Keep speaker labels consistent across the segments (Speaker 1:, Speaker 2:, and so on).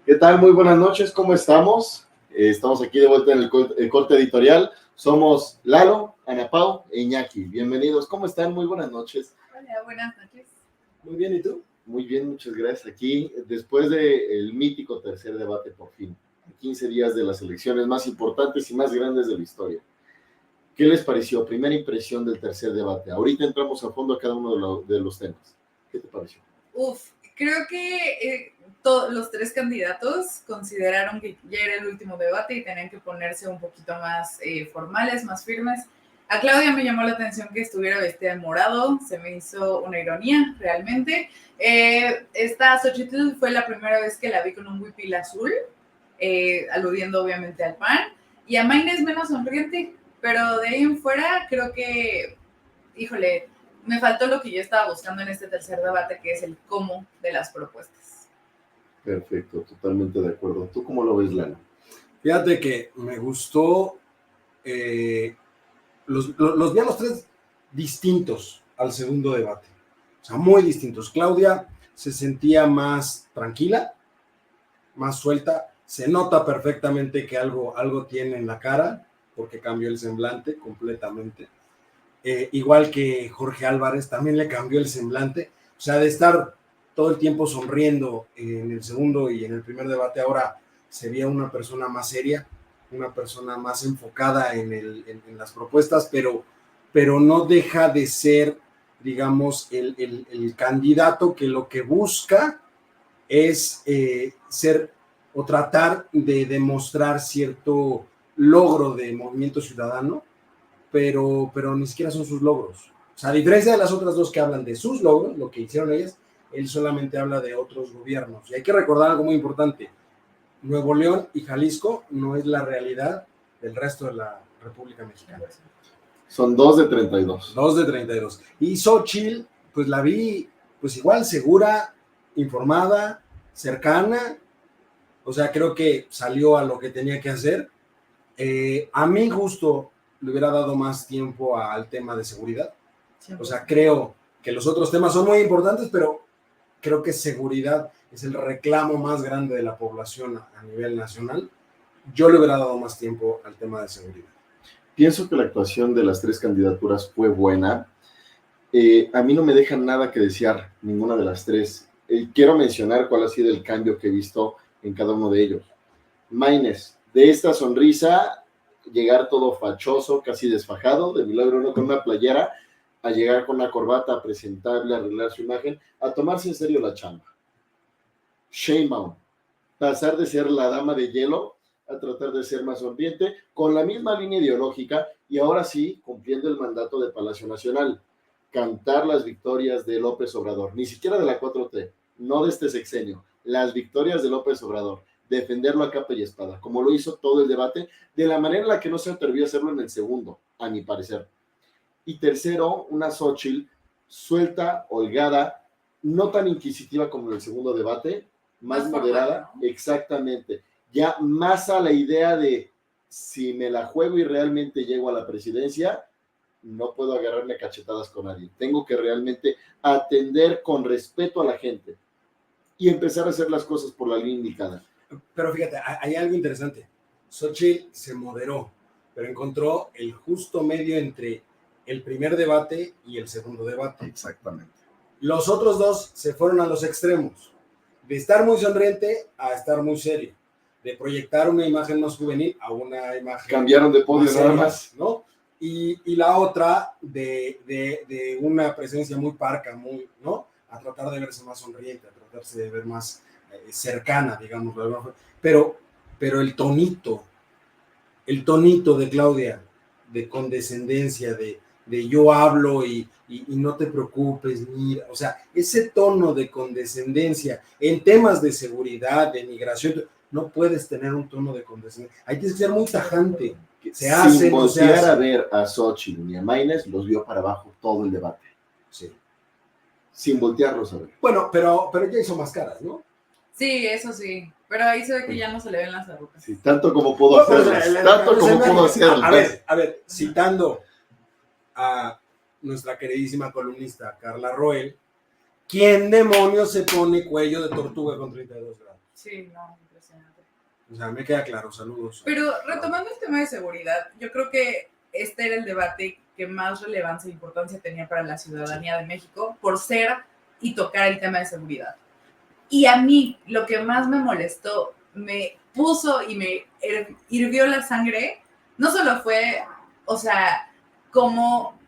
Speaker 1: ¿Qué tal? Muy buenas noches, ¿cómo estamos? Estamos aquí de vuelta en el corte editorial. Somos Lalo, Ana Pau e Iñaki. Bienvenidos, ¿cómo están? Muy buenas noches.
Speaker 2: Hola, buenas noches.
Speaker 1: Muy bien, ¿y tú? Muy bien, muchas gracias. Aquí, después del mítico tercer debate, por fin, a 15 días de las elecciones más importantes y más grandes de la historia. ¿Qué les pareció? Primera impresión del tercer debate. Ahorita entramos a fondo a cada uno de los temas. ¿Qué te pareció?
Speaker 2: Creo que los tres candidatos consideraron que ya era el último debate y tenían que ponerse un poquito más formales, más firmes. A Claudia me llamó la atención que estuviera vestida de morado, se me hizo una ironía realmente. Esta Xochitl fue la primera vez que la vi con un huipil azul, aludiendo obviamente al PAN, y a Mayna es menos sonriente, pero de ahí en fuera creo que, híjole, me faltó lo que yo estaba buscando en este tercer debate, que es el cómo de las propuestas.
Speaker 1: Perfecto, totalmente de acuerdo. ¿Tú cómo lo ves, Lalo?
Speaker 3: Fíjate que me gustó, los vi a los tres distintos al segundo debate, o sea, muy distintos. Claudia se sentía más tranquila, más suelta, se nota perfectamente que algo tiene en la cara, porque cambió el semblante completamente. Igual que Jorge Álvarez, también le cambió el semblante, o sea, de estar todo el tiempo sonriendo en el segundo y en el primer debate, ahora se veía una persona más seria, una persona más enfocada en las propuestas, pero no deja de ser, digamos, el candidato que lo que busca es ser o tratar de demostrar cierto logro de movimiento ciudadano, pero ni siquiera son sus logros. O sea, a diferencia de las otras dos que hablan de sus logros, lo que hicieron ellas, él solamente habla de otros gobiernos. Y hay que recordar algo muy importante. Nuevo León y Jalisco no es la realidad del resto de la República Mexicana.
Speaker 1: Son 2 de 32.
Speaker 3: 2 de 32. Y Xochitl, pues la vi, pues igual, segura, informada, cercana. O sea, creo que salió a lo que tenía que hacer. A mi gusto, le hubiera dado más tiempo al tema de seguridad. O sea, creo que los otros temas son muy importantes, pero creo que seguridad es el reclamo más grande de la población a nivel nacional. Yo le hubiera dado más tiempo al tema de seguridad.
Speaker 1: Pienso que la actuación de las tres candidaturas fue buena. A mí no me dejan nada que desear ninguna de las tres. Quiero mencionar cuál ha sido el cambio que he visto en cada uno de ellos. Maynes, de esta sonrisa, llegar todo fachoso, casi desfajado, de milagro no con una playera, a llegar con una corbata, a presentarle, a arreglar su imagen, a tomarse en serio la chamba. Sheinbaum, pasar de ser la dama de hielo a tratar de ser más sonriente, con la misma línea ideológica y ahora sí cumpliendo el mandato de Palacio Nacional, cantar las victorias de López Obrador, ni siquiera de la 4T, no de este sexenio, las victorias de López Obrador, defenderlo a capa y espada, como lo hizo todo el debate, de la manera en la que no se atrevió a hacerlo en el segundo, a mi parecer. Y tercero, una Xochitl suelta, holgada, no tan inquisitiva como en el segundo debate, más moderada, formal, ¿no? Exactamente, ya más a la idea de si me la juego y realmente llego a la presidencia, no puedo agarrarme cachetadas con nadie, tengo que realmente atender con respeto a la gente y empezar a hacer las cosas por la línea indicada.
Speaker 3: Pero fíjate, hay algo interesante. Xochitl se moderó, pero encontró el justo medio entre el primer debate y el segundo debate.
Speaker 1: Exactamente.
Speaker 3: Los otros dos se fueron a los extremos, de estar muy sonriente a estar muy serio, de proyectar una imagen más juvenil a una imagen...
Speaker 1: Cambiaron de podio nada más.
Speaker 3: ¿No? Y la otra de una presencia muy parca, muy, ¿no? A tratar de verse más sonriente, a tratarse de ver más cercana, digamos. Pero el tonito de Claudia, de condescendencia, de yo hablo y no te preocupes, mira, o sea, ese tono de condescendencia en temas de seguridad, de migración, no puedes tener un tono de condescendencia, hay que ser muy tajante.
Speaker 1: Sin voltear a ver a Xochitl ni a Maynes, los vio para abajo todo el debate.
Speaker 3: Sí.
Speaker 1: Sin voltearlos a ver.
Speaker 3: Bueno, pero ya hizo más caras, ¿no?
Speaker 2: Sí, eso sí. Pero ahí se ve que ya no se le ven las arrugas.
Speaker 1: Sí, tanto como pudo hacerlas. Tanto como pudo hacerlas.
Speaker 3: A ver, citando a nuestra queridísima columnista Carla Roel, ¿quién demonios se pone cuello de tortuga con 32 grados?
Speaker 2: Sí, no, impresionante.
Speaker 3: O sea, me queda claro, saludos.
Speaker 2: Pero retomando el tema de seguridad, yo creo que este era el debate que más relevancia e importancia tenía para la ciudadanía de México por ser y tocar el tema de seguridad. Y a mí lo que más me molestó, me puso y me hirvió la sangre, no solo fue, o sea, cómo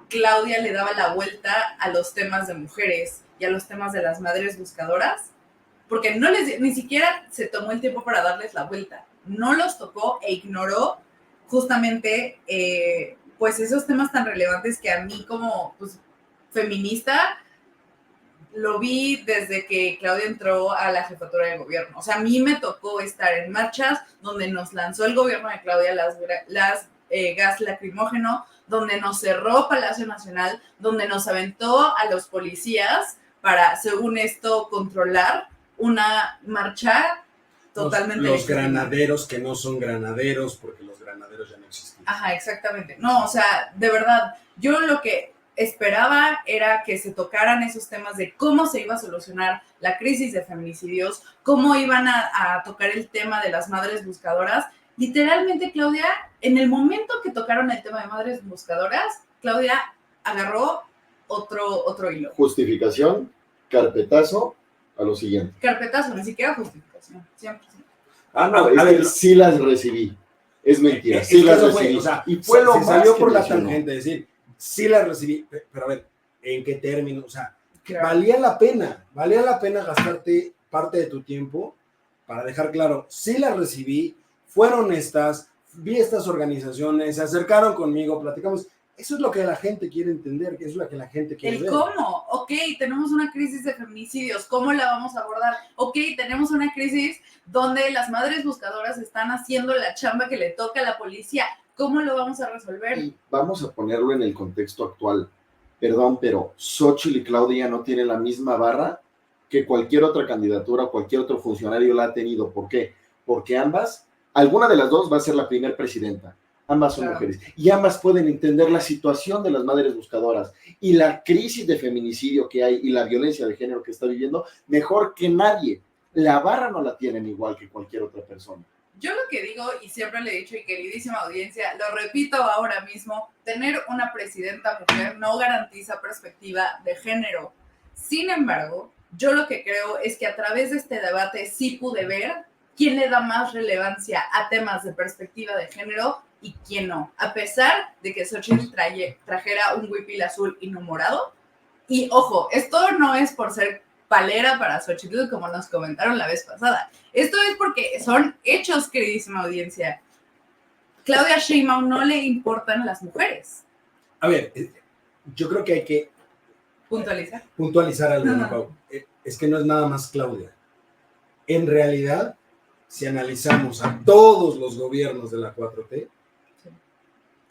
Speaker 2: Claudia le daba la vuelta a los temas de mujeres y a los temas de las madres buscadoras, porque ni siquiera se tomó el tiempo para darles la vuelta, no los tocó e ignoró justamente pues esos temas tan relevantes que a mí como pues, feminista lo vi desde que Claudia entró a la jefatura de gobierno. O sea, a mí me tocó estar en marchas donde nos lanzó el gobierno de Claudia las gas lacrimógeno, donde nos cerró Palacio Nacional, donde nos aventó a los policías para, según esto, controlar una marcha totalmente...
Speaker 3: Los granaderos que no son granaderos, porque los granaderos ya no existen.
Speaker 2: Ajá, exactamente. No, o sea, de verdad, yo lo que esperaba era que se tocaran esos temas de cómo se iba a solucionar la crisis de feminicidios, cómo iban a tocar el tema de las madres buscadoras. Literalmente, Claudia, en el momento que tocaron el tema de madres buscadoras, Claudia agarró otro hilo.
Speaker 1: Justificación, carpetazo, a lo siguiente.
Speaker 2: Carpetazo, ni siquiera justificación, 100%.
Speaker 1: No, es que sí las recibí. Es mentira, sí las recibí.
Speaker 3: O sea,
Speaker 1: y fue lo
Speaker 3: se
Speaker 1: más
Speaker 3: salió
Speaker 1: que
Speaker 3: por la
Speaker 1: mencionó.
Speaker 3: tangente, es decir, sí las recibí, pero a ver, ¿en qué términos? O sea,
Speaker 2: Claro.
Speaker 3: valía la pena gastarte parte de tu tiempo para dejar claro, sí las recibí, fueron honestas, vi estas organizaciones, se acercaron conmigo, platicamos. Eso es lo que la gente quiere entender, eso es lo que la gente quiere ver.
Speaker 2: ¿Cómo? Ok, tenemos una crisis de feminicidios, ¿cómo la vamos a abordar? Ok, tenemos una crisis donde las madres buscadoras están haciendo la chamba que le toca a la policía, ¿cómo lo vamos a resolver?
Speaker 1: Y vamos a ponerlo en el contexto actual. Perdón, pero Xóchitl y Claudia no tienen la misma barra que cualquier otra candidatura o cualquier otro funcionario la ha tenido. ¿Por qué? Porque alguna de las dos va a ser la primera presidenta. Ambas son mujeres y ambas pueden entender la situación de las madres buscadoras y la crisis de feminicidio que hay y la violencia de género que está viviendo mejor que nadie. La barra no la tienen igual que cualquier otra persona.
Speaker 2: Yo lo que digo, y siempre le he dicho, y queridísima audiencia, lo repito ahora mismo, tener una presidenta mujer no garantiza perspectiva de género. Sin embargo, yo lo que creo es que a través de este debate sí pude ver quién le da más relevancia a temas de perspectiva de género y quién no. A pesar de que Xóchitl trajera un huipil azul y no morado. Y ojo, esto no es por ser palera para Xóchitl, como nos comentaron la vez pasada. Esto es porque son hechos, queridísima audiencia. Claudia Sheinbaum no le importan las mujeres.
Speaker 3: A ver, yo creo que hay que puntualizar algo, ¿no, Pau? Es que no es nada más Claudia. En realidad, si analizamos a todos los gobiernos de la 4T,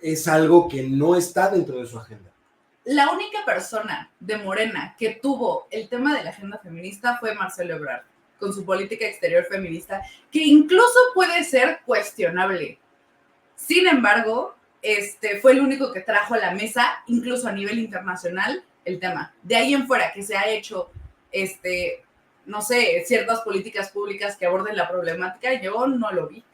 Speaker 3: es algo que no está dentro de su agenda.
Speaker 2: La única persona de Morena que tuvo el tema de la agenda feminista fue Marcelo Ebrard, con su política exterior feminista, que incluso puede ser cuestionable. Sin embargo, fue el único que trajo a la mesa, incluso a nivel internacional, el tema. De ahí en fuera que se ha hecho, no sé, ciertas políticas públicas que aborden la problemática, yo no lo vi.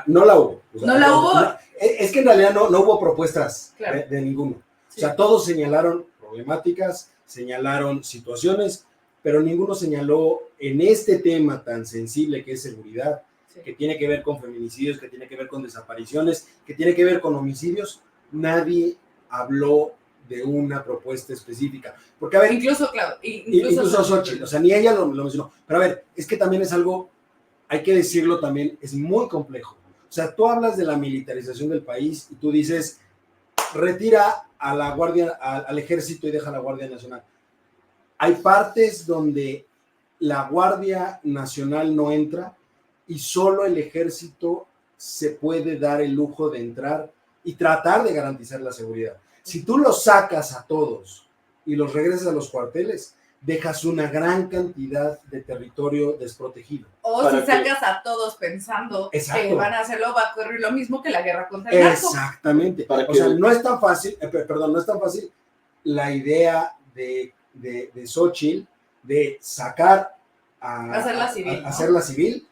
Speaker 3: No la hubo. O sea,
Speaker 2: ¿No la hubo?
Speaker 3: Es que en realidad no hubo propuestas
Speaker 2: claro.
Speaker 3: de ninguno.
Speaker 2: Sí.
Speaker 3: O sea, todos señalaron problemáticas, señalaron situaciones, pero ninguno señaló en este tema tan sensible que es seguridad, sí, que tiene que ver con feminicidios, que tiene que ver con desapariciones, que tiene que ver con homicidios. Nadie habló de una propuesta específica. Porque, a ver,
Speaker 2: incluso
Speaker 3: Xóchitl, o sea, ni ella lo mencionó. Pero a ver, es que también es algo, hay que decirlo también, es muy complejo. O sea, tú hablas de la militarización del país y tú dices, retira a la Guardia, al Ejército y deja a la Guardia Nacional. Hay partes donde la Guardia Nacional no entra y solo el Ejército se puede dar el lujo de entrar y tratar de garantizar la seguridad. Si tú los sacas a todos y los regresas a los cuarteles, dejas una gran cantidad de territorio desprotegido.
Speaker 2: O si sacas a todos pensando que van a hacerlo, va a ocurrir lo mismo que la guerra contra el narco.
Speaker 3: Exactamente. O sea, no es tan fácil, no es tan fácil la idea de Xóchitl de sacar hacerla civil,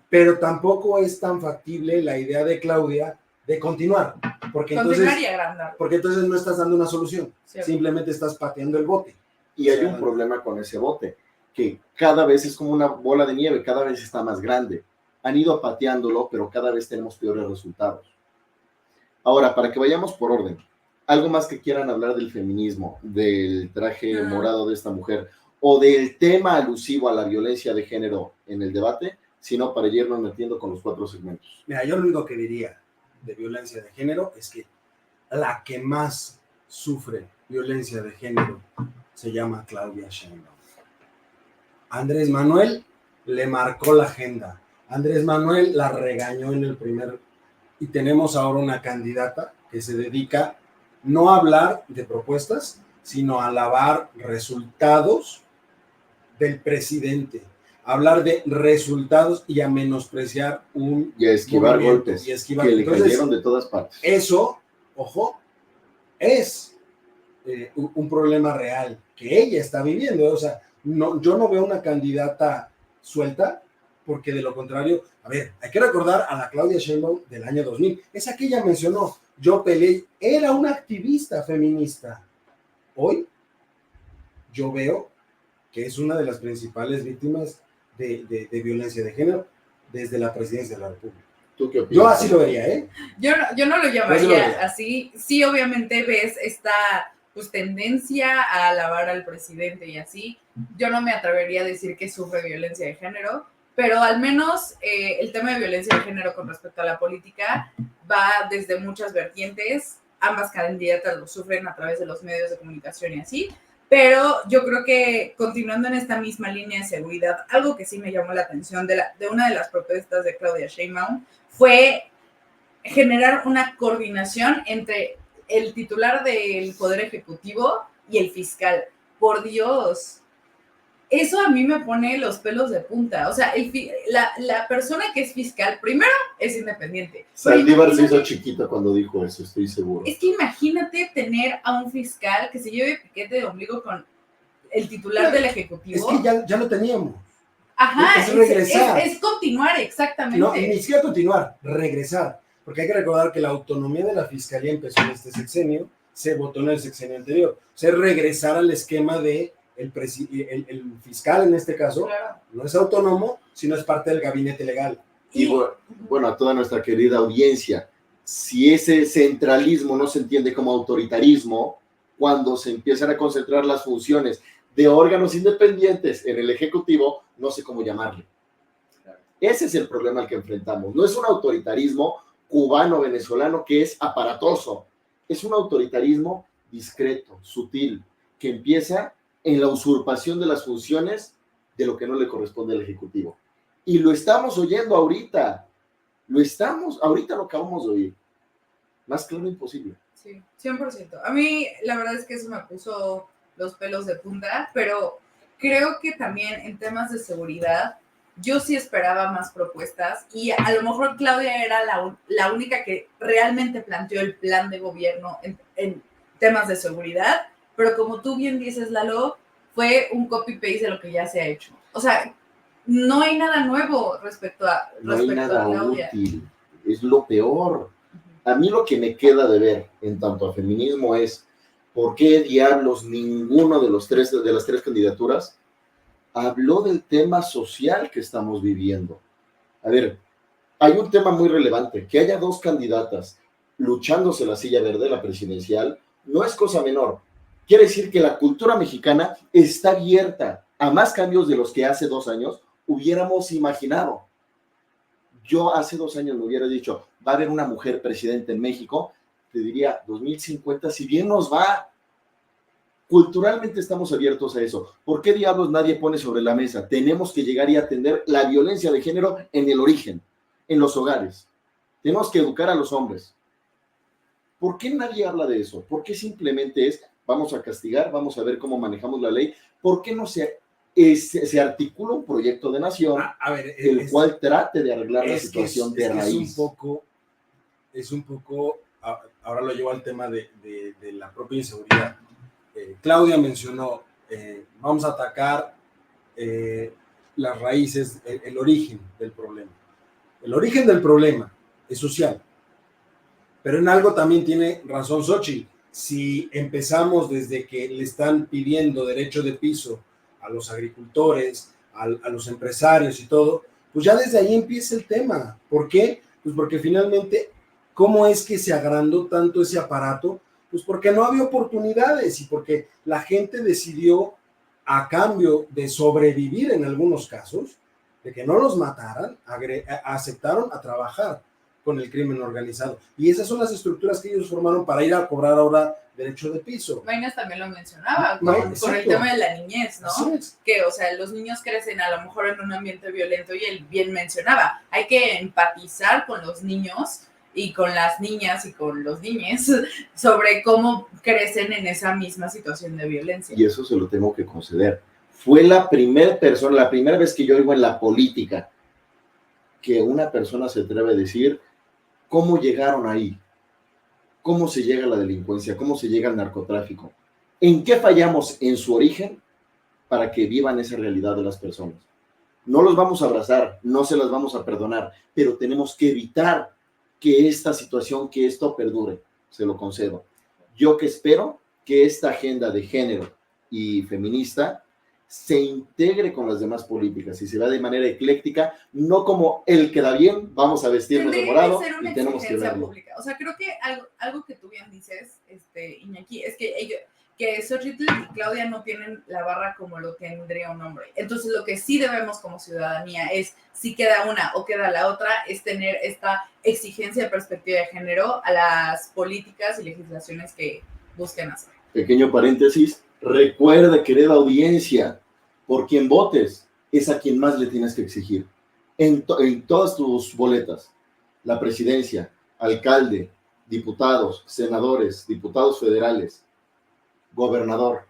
Speaker 3: pero tampoco es tan factible la idea de Claudia de continuar, porque entonces no estás dando una solución, simplemente estás pateando el bote.
Speaker 1: Y hay un problema con ese bote, que cada vez es como una bola de nieve, cada vez está más grande. Han ido pateándolo, pero cada vez tenemos peores resultados. Ahora, para que vayamos por orden, algo más que quieran hablar del feminismo, del traje morado de esta mujer, o del tema alusivo a la violencia de género en el debate, sino para irnos metiendo con los 4 segmentos.
Speaker 3: Mira, yo lo único que diría de violencia de género es que la que más sufre violencia de género se llama Claudia Sheinbaum. Andrés Manuel le marcó la agenda. Andrés Manuel la regañó en el primer... Y tenemos ahora una candidata que se dedica no a hablar de propuestas, sino a alabar resultados del presidente, a hablar de resultados y a menospreciar
Speaker 1: y a esquivar golpes que le cayeron de todas partes.
Speaker 3: Eso, ojo, es un problema real que ella está viviendo. O sea, no, yo no veo una candidata suelta, porque de lo contrario, a ver, hay que recordar a la Claudia Sheinbaum del año 2000, esa que ella mencionó, yo peleé, era una activista feminista. Hoy, yo veo que es una de las principales víctimas de violencia de género desde la presidencia de la República.
Speaker 1: ¿Tú qué opinas?
Speaker 3: Yo así lo vería, ¿eh?
Speaker 2: Yo no lo llamaría así. Sí, obviamente ves esta pues tendencia a alabar al presidente y así. Yo no me atrevería a decir que sufre violencia de género, pero al menos el tema de violencia de género con respecto a la política va desde muchas vertientes. Ambas candidatas lo sufren a través de los medios de comunicación y así, pero yo creo que continuando en esta misma línea de seguridad, algo que sí me llamó la atención de una de las propuestas de Claudia Sheinbaum fue generar una coordinación entre el titular del Poder Ejecutivo y el fiscal. Por Dios, eso a mí me pone los pelos de punta. O sea, la persona que es fiscal, primero, es independiente.
Speaker 1: Saldívar se hizo chiquita cuando dijo eso, estoy seguro.
Speaker 2: Es que imagínate tener a un fiscal que se lleve piquete de ombligo con el titular del Ejecutivo.
Speaker 3: Es que ya lo teníamos.
Speaker 2: Ajá,
Speaker 3: es regresar.
Speaker 2: Es continuar, exactamente.
Speaker 3: No, ni siquiera continuar, regresar. Porque hay que recordar que la autonomía de la Fiscalía empezó en este sexenio, se votó en el sexenio anterior. O sea, regresar al esquema de el fiscal, en este caso, claro, no es autónomo, sino es parte del gabinete legal.
Speaker 1: Y bueno, a toda nuestra querida audiencia, si ese centralismo no se entiende como autoritarismo, cuando se empiezan a concentrar las funciones de órganos independientes en el Ejecutivo, no sé cómo llamarle. Ese es el problema al que enfrentamos. No es un autoritarismo cubano-venezolano que es aparatoso. Es un autoritarismo discreto, sutil, que empieza en la usurpación de las funciones de lo que no le corresponde al Ejecutivo. Y lo estamos oyendo ahorita. Ahorita lo acabamos de oír. Más claro imposible.
Speaker 2: Sí, 100%. A mí, la verdad es que eso me puso los pelos de punta, pero creo que también en temas de seguridad, yo sí esperaba más propuestas y a lo mejor Claudia era la única que realmente planteó el plan de gobierno en temas de seguridad, pero como tú bien dices, Lalo, fue un copy-paste de lo que ya se ha hecho. O sea, no hay nada nuevo respecto a Claudia.
Speaker 1: Útil. Es lo peor. A mí lo que me queda de ver en tanto a feminismo es por qué diablos ninguno de las tres candidaturas habló del tema social que estamos viviendo. A ver, hay un tema muy relevante, que haya dos candidatas luchándose la silla verde, la presidencial, no es cosa menor. Quiere decir que la cultura mexicana está abierta a más cambios de los que hace 2 años hubiéramos imaginado. Yo hace 2 años me hubiera dicho, va a haber una mujer presidenta en México, te diría, 2050, si bien nos va. Culturalmente estamos abiertos a eso. ¿Por qué diablos nadie pone sobre la mesa? Tenemos que llegar y atender la violencia de género en el origen, en los hogares. Tenemos que educar a los hombres. ¿Por qué nadie habla de eso? ¿Por qué simplemente es, vamos a castigar, vamos a ver cómo manejamos la ley? ¿Por qué no se articula un proyecto de nación el cual trate de arreglar la situación de raíz?
Speaker 3: Es un poco, ahora lo llevo al tema de la propia inseguridad. Claudia mencionó, vamos a atacar las raíces, el origen del problema. El origen del problema es social. Pero en algo también tiene razón Xóchitl. Si empezamos desde que le están pidiendo derecho de piso a los agricultores, a los empresarios y todo, pues ya desde ahí empieza el tema. ¿Por qué? Pues porque finalmente, ¿cómo es que se agrandó tanto ese aparato? Pues porque no había oportunidades y porque la gente decidió, a cambio de sobrevivir en algunos casos, de que no los mataran, aceptaron a trabajar con el crimen organizado. Y esas son las estructuras que ellos formaron para ir a cobrar ahora derecho de piso.
Speaker 2: Maynes también lo mencionaba, con el tema de la niñez, ¿no? Que, o sea, los niños crecen a lo mejor en un ambiente violento y él bien mencionaba, hay que empatizar con los niños y con las niñas y con los niñes sobre cómo crecen en esa misma situación de violencia.
Speaker 1: Y eso se lo tengo que conceder. Fue la primera vez que yo oigo en la política que una persona se atreve a decir cómo llegaron ahí, cómo se llega a la delincuencia, cómo se llega al narcotráfico, en qué fallamos en su origen para que vivan esa realidad de las personas. No los vamos a abrazar, no se las vamos a perdonar, pero tenemos que evitar que esta situación, que esto perdure, se lo concedo. Yo que espero que esta agenda de género y feminista se integre con las demás políticas y se vea de manera ecléctica, no como el que da bien, vamos a vestirnos de morado y tenemos que verlo.
Speaker 2: Pública. O sea, creo que algo que tú bien dices, Iñaki, es que Xóchitl y Claudia no tienen la barra como lo tendría un hombre. Entonces, lo que sí debemos como ciudadanía es, si queda una o queda la otra, es tener esta exigencia de perspectiva de género a las políticas y legislaciones que busquen hacer.
Speaker 1: Pequeño paréntesis, recuerda, querida audiencia, por quien votes es a quien más le tienes que exigir. En todas tus boletas, la presidencia, alcalde, diputados, senadores, diputados federales, gobernador,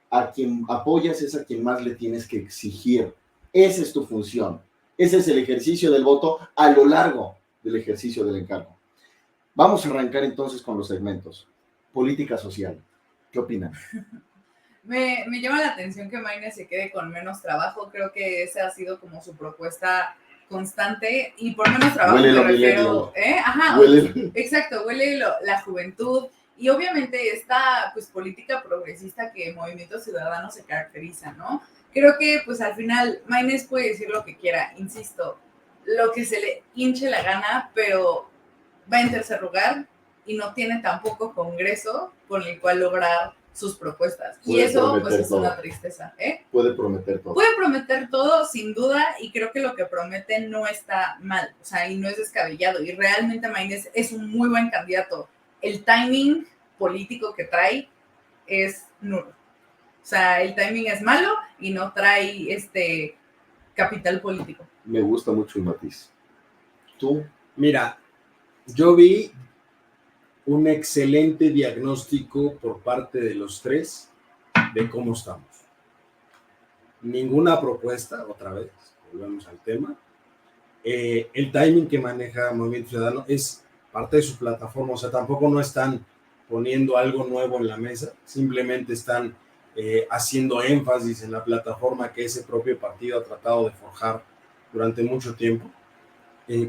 Speaker 1: a quien apoyas es a quien más le tienes que exigir. Esa es tu función. Ese es el ejercicio del voto a lo largo del ejercicio del encargo. Vamos a arrancar entonces con los segmentos. Política social. ¿Qué opinan?
Speaker 2: Me llama la atención que Maynes se quede con menos trabajo. Creo que esa ha sido como su propuesta constante, y por menos trabajo me refiero,
Speaker 1: Huele.
Speaker 2: Exacto, huele la juventud y obviamente esta pues política progresista que Movimiento Ciudadano se caracteriza, ¿no? Creo que pues al final Maynes puede decir lo que quiera, insisto, lo que se le hinche la gana, pero va en tercer lugar y no tiene tampoco congreso con el cual lograr sus propuestas. Y eso pues es una tristeza.
Speaker 1: Puede prometer todo.
Speaker 2: Puede prometer todo, sin duda, y creo que lo que promete no está mal, o sea, y no es descabellado. Y realmente Maynes es un muy buen candidato. El timing político que trae es nulo. O sea, el timing es malo y no trae capital político.
Speaker 1: Me gusta mucho el matiz. ¿Tú?
Speaker 3: Mira, yo vi un excelente diagnóstico por parte de los tres de cómo estamos. Ninguna propuesta, otra vez, volvemos al tema. El timing que maneja Movimiento Ciudadano es parte de su plataforma, o sea, tampoco no están poniendo algo nuevo en la mesa, simplemente están haciendo énfasis en la plataforma que ese propio partido ha tratado de forjar durante mucho tiempo.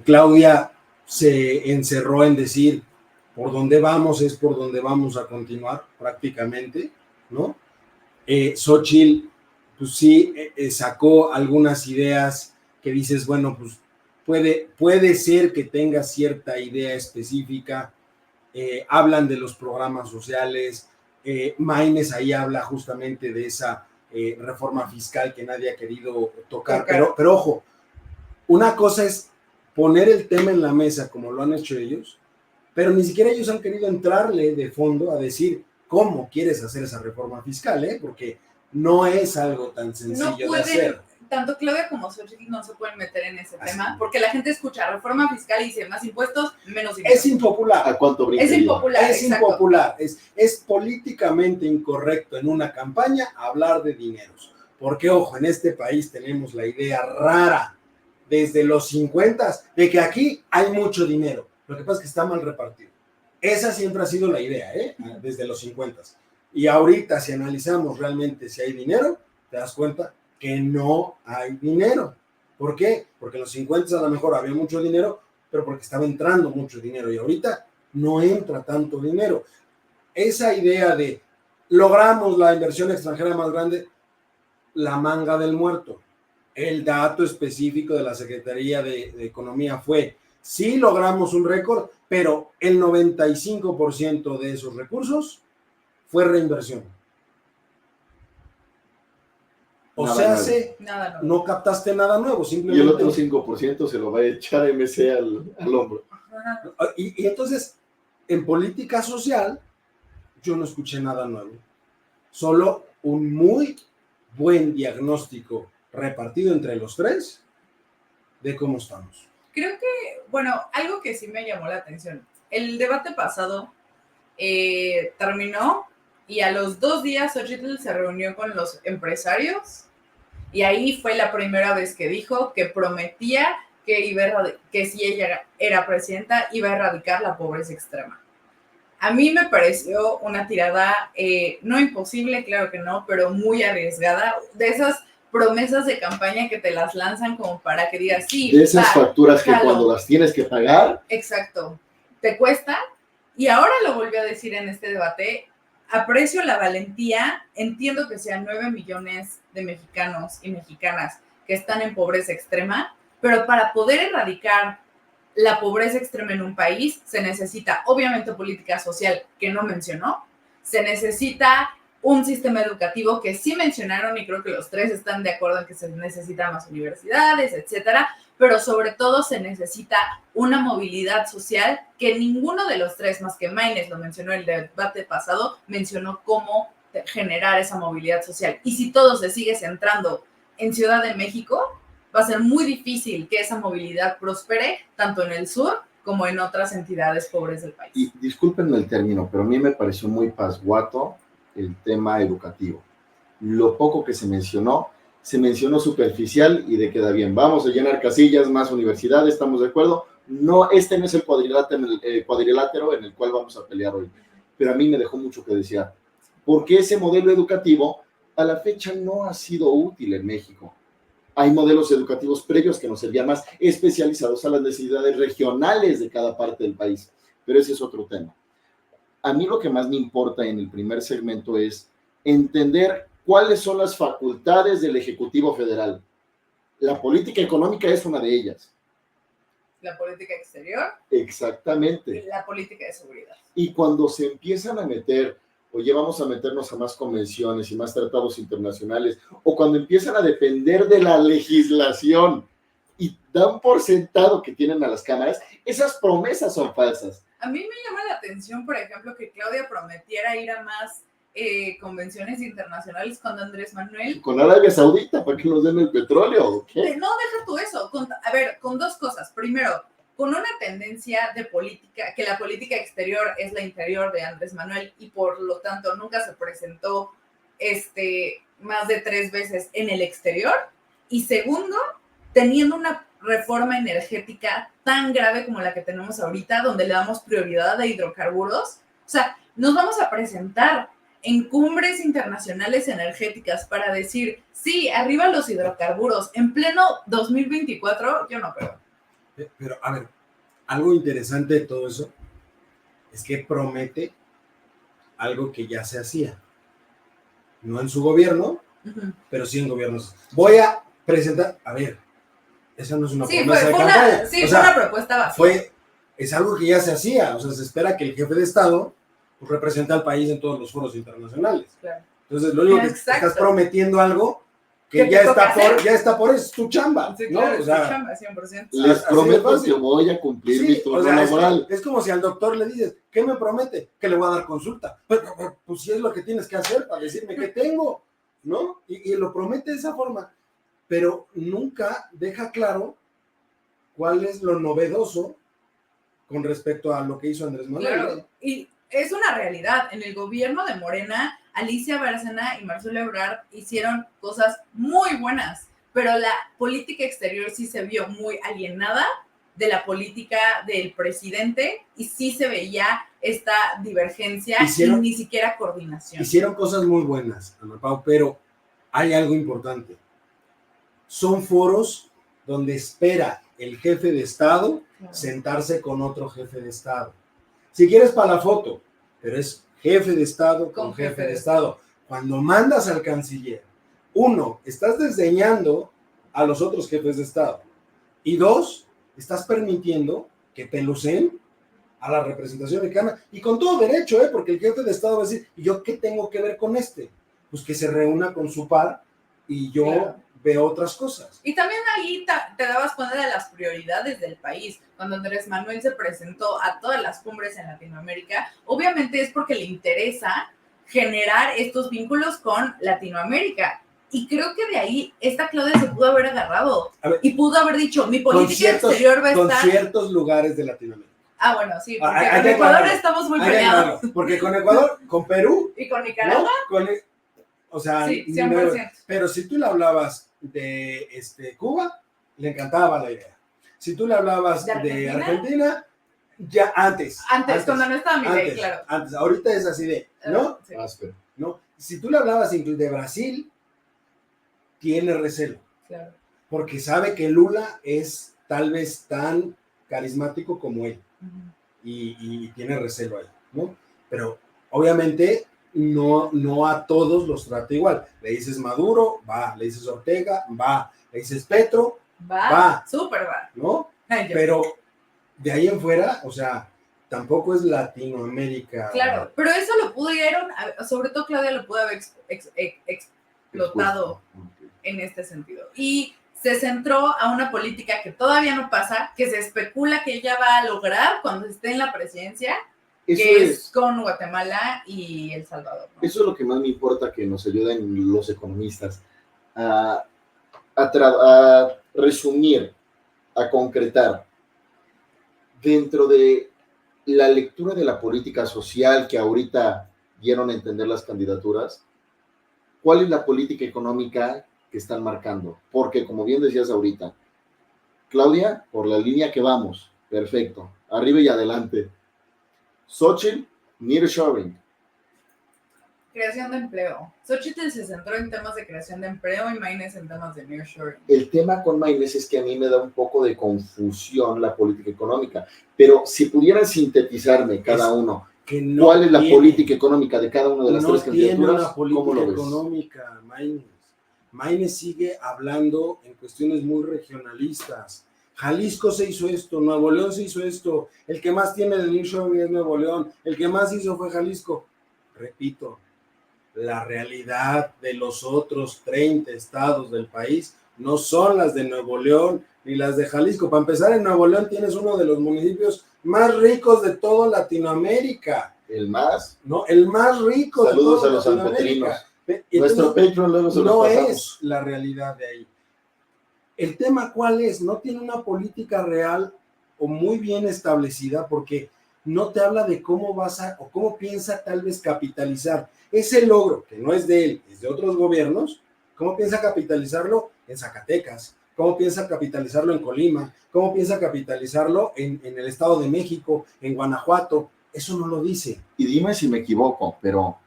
Speaker 3: Claudia se encerró en decir, por donde vamos es por donde vamos a continuar prácticamente, ¿no? Xóchitl, pues sí, sacó algunas ideas que dices, bueno, pues puede ser que tenga cierta idea específica, hablan de los programas sociales, Maynes ahí habla justamente de esa reforma fiscal que nadie ha querido tocar. Pero ojo, una cosa es poner el tema en la mesa como lo han hecho ellos, pero ni siquiera ellos han querido entrarle de fondo a decir cómo quieres hacer esa reforma fiscal, porque no es algo tan sencillo de hacer.
Speaker 2: Tanto Claudia como Xóchitl no se pueden meter en ese tema, porque la gente escucha reforma fiscal y dice más impuestos, menos impuestos.
Speaker 3: Es impopular.
Speaker 1: ¿A cuánto brincaría?
Speaker 2: Es impopular.
Speaker 3: Es impopular. Es políticamente incorrecto en una campaña hablar de dineros. Porque, ojo, en este país tenemos la idea rara desde los 50 de que aquí hay mucho dinero. Lo que pasa es que está mal repartido. Esa siempre ha sido la idea, desde los 50. Y ahorita, si analizamos realmente si hay dinero, te das cuenta que no hay dinero. ¿Por qué? Porque en los 50 a lo mejor había mucho dinero, pero porque estaba entrando mucho dinero y ahorita no entra tanto dinero. Esa idea de logramos la inversión extranjera más grande, la manga del muerto. El dato específico de la Secretaría de Economía fue, sí logramos un récord, pero el 95% de esos recursos fue reinversión. O sea, no captaste nada nuevo, simplemente.
Speaker 1: Y el otro 5% se lo va a echar MC al hombro.
Speaker 3: Y entonces, en política social, yo no escuché nada nuevo. Solo un muy buen diagnóstico repartido entre los tres de cómo estamos.
Speaker 2: Creo que, bueno, algo que sí me llamó la atención. El debate pasado terminó y a los 2 días Xochitl se reunió con los empresarios y ahí fue la primera vez que dijo que prometía que si ella era presidenta iba a erradicar la pobreza extrema. A mí me pareció una tirada no imposible, claro que no, pero muy arriesgada, de esas promesas de campaña que te las lanzan como para que digas sí.
Speaker 1: De esas facturas que cuando las tienes que pagar.
Speaker 2: Exacto, te cuesta. Y ahora lo volvió a decir en este debate. Aprecio la valentía, entiendo que sean 9 millones de mexicanos y mexicanas que están en pobreza extrema, pero para poder erradicar la pobreza extrema en un país se necesita, obviamente, política social, que no mencionó, se necesita un sistema educativo que sí mencionaron y creo que los tres están de acuerdo en que se necesitan más universidades, etcétera, pero sobre todo se necesita una movilidad social que ninguno de los tres, más que Maynes lo mencionó en el debate pasado, mencionó cómo generar esa movilidad social. Y si todo se sigue centrando en Ciudad de México, va a ser muy difícil que esa movilidad prospere tanto en el sur como en otras entidades pobres del país.
Speaker 1: Y discúlpenme el término, pero a mí me pareció muy pasguato el tema educativo. Lo poco que se mencionó superficial y de queda bien. Vamos a llenar casillas, más universidades, ¿estamos de acuerdo? No, este no es el cuadrilátero en el cual vamos a pelear hoy. Pero a mí me dejó mucho que desear. Porque ese modelo educativo a la fecha no ha sido útil en México. Hay modelos educativos previos que nos servían más especializados a las necesidades regionales de cada parte del país. Pero ese es otro tema. A mí lo que más me importa en el primer segmento es entender cuáles son las facultades del Ejecutivo Federal. La política económica es una de ellas.
Speaker 2: La política exterior.
Speaker 1: Exactamente.
Speaker 2: La política de seguridad.
Speaker 1: Y cuando se empiezan a meter, oye, vamos a meternos a más convenciones y más tratados internacionales, o cuando empiezan a depender de la legislación y dan por sentado que tienen a las cámaras, esas promesas son falsas.
Speaker 2: A mí me llama la atención, por ejemplo, que Claudia prometiera ir a más convenciones internacionales con Andrés Manuel.
Speaker 1: Con Arabia Saudita, para que nos den el petróleo. ¿Qué?
Speaker 2: No, deja tú eso. Con dos cosas. Primero, con una tendencia de política, que la política exterior es la interior de Andrés Manuel y por lo tanto nunca se presentó más de 3 veces en el exterior. Y segundo, teniendo una reforma energética tan grave como la que tenemos ahorita, donde le damos prioridad a hidrocarburos. O sea, nos vamos a presentar en cumbres internacionales energéticas para decir, sí, arriba los hidrocarburos, en pleno 2024, yo no creo.
Speaker 3: Pero, a ver, algo interesante de todo eso es que promete algo que ya se hacía. No en su gobierno, pero sí en gobiernos. Voy a presentar, a ver, esa no es una promesa de campaña.
Speaker 2: Fue una propuesta vacía.
Speaker 3: Es algo que ya se hacía, o sea, se espera que el jefe de Estado pues, represente al país en todos los foros internacionales. Claro. Entonces, lo único que estás prometiendo algo que ya está por eso, es tu chamba,
Speaker 2: sí,
Speaker 3: ¿no?
Speaker 2: Claro,
Speaker 3: o sea,
Speaker 2: tu chamba, 100%.
Speaker 1: Les prometo que voy a cumplir mi turno laboral.
Speaker 3: Es como si al doctor le dices, ¿qué me promete? Que le voy a dar consulta. Pues si es lo que tienes que hacer para decirme qué tengo, ¿no? Y lo promete de esa forma, pero nunca deja claro cuál es lo novedoso con respecto a lo que hizo Andrés Manuel.
Speaker 2: Claro, y es una realidad. En el gobierno de Morena, Alicia Bárcena y Marcelo Ebrard hicieron cosas muy buenas, pero la política exterior sí se vio muy alienada de la política del presidente y sí se veía esta divergencia y ni siquiera coordinación.
Speaker 3: Hicieron cosas muy buenas, Ana Pau, pero hay algo importante. son foros donde espera el jefe de Estado
Speaker 2: Claro.
Speaker 3: sentarse con otro jefe de Estado. Si quieres para la foto, pero es jefe de Estado con jefe de Estado. Cuando mandas al canciller, uno, estás desdeñando a los otros jefes de Estado. Y dos, estás permitiendo que pelucen a la representación mexicana. Y con todo derecho, porque el jefe de Estado va a decir, ¿y yo qué tengo que ver con este? Pues que se reúna con su par y yo
Speaker 2: Claro.
Speaker 3: veo otras cosas.
Speaker 2: Y también ahí te dabas cuenta de las prioridades del país. Cuando Andrés Manuel se presentó a todas las cumbres en Latinoamérica, obviamente es porque le interesa generar estos vínculos con Latinoamérica. Y creo que de ahí esta Claudia se pudo haber agarrado y pudo haber dicho, mi política exterior va a estar...
Speaker 3: Con ciertos lugares de Latinoamérica.
Speaker 2: Ah, bueno, sí, porque con Ecuador estamos muy peleados.
Speaker 3: Porque con Ecuador, con Perú...
Speaker 2: ¿Y con Nicaragua?
Speaker 3: ¿no? O sea,
Speaker 2: sí, 100%.
Speaker 3: Pero si tú le hablabas de Cuba, le encantaba la idea. Si tú le hablabas de Argentina, ya antes,
Speaker 2: cuando no estaba Milei, claro.
Speaker 3: Antes, ahorita es así de, ¿no?
Speaker 2: Sí.
Speaker 3: ¿No? Si tú le hablabas incluso de Brasil, tiene recelo.
Speaker 2: Claro.
Speaker 3: Porque sabe que Lula es tal vez tan carismático como él.
Speaker 2: Uh-huh.
Speaker 3: Y tiene recelo ahí, ¿no? Pero obviamente no a todos los trata igual. Le dices Maduro, va. Le dices Ortega, va. Le dices Petro, va.
Speaker 2: Súper va.
Speaker 3: ¿no? Pero de ahí en fuera, o sea, tampoco es Latinoamérica.
Speaker 2: Claro, pero eso lo pudieron, sobre todo Claudia lo pudo haber explotado en este sentido. Y se centró a una política que todavía no pasa, que se especula que ella va a lograr cuando esté en la presidencia, que es con Guatemala y El Salvador, ¿no?
Speaker 1: Eso es lo que más me importa, que nos ayuden los economistas a resumir, a concretar, dentro de la lectura de la política social que ahorita dieron a entender las candidaturas, ¿cuál es la política económica que están marcando? Porque, como bien decías ahorita, Claudia, por la línea que vamos, perfecto, arriba y adelante. Xochitl, nearshoring.
Speaker 2: Creación de empleo. Xochitl se centró en temas de creación de empleo y Maynes en temas de nearshoring.
Speaker 1: El tema con Maynes es que a mí me da un poco de confusión la política económica, pero si pudieran sintetizarme cada uno, ¿cuál es la política económica de cada una de las tres candidaturas?
Speaker 3: No tiene una política
Speaker 1: ¿Cómo lo ves?
Speaker 3: económica, Maynes. Maynes sigue hablando en cuestiones muy regionalistas. Jalisco se hizo esto, Nuevo León se hizo esto, el que más tiene el nearshoring es Nuevo León, el que más hizo fue Jalisco. Repito, la realidad de los otros 30 estados del país no son las de Nuevo León ni las de Jalisco. Para empezar, en Nuevo León tienes uno de los municipios más ricos de toda Latinoamérica.
Speaker 1: ¿El más?
Speaker 3: No, el más rico.
Speaker 1: Saludos a los sanpetrinos. Nuestro Patreon luego se
Speaker 3: no
Speaker 1: pasamos.
Speaker 3: Es la realidad de ahí. El tema, ¿cuál es? No tiene una política real o muy bien establecida, porque no te habla de cómo o cómo piensa tal vez capitalizar ese logro, que no es de él, es de otros gobiernos. ¿Cómo piensa capitalizarlo en Zacatecas? ¿Cómo piensa capitalizarlo en Colima? ¿Cómo piensa capitalizarlo en el Estado de México, en Guanajuato? Eso no lo dice.
Speaker 1: Y dime si me equivoco, pero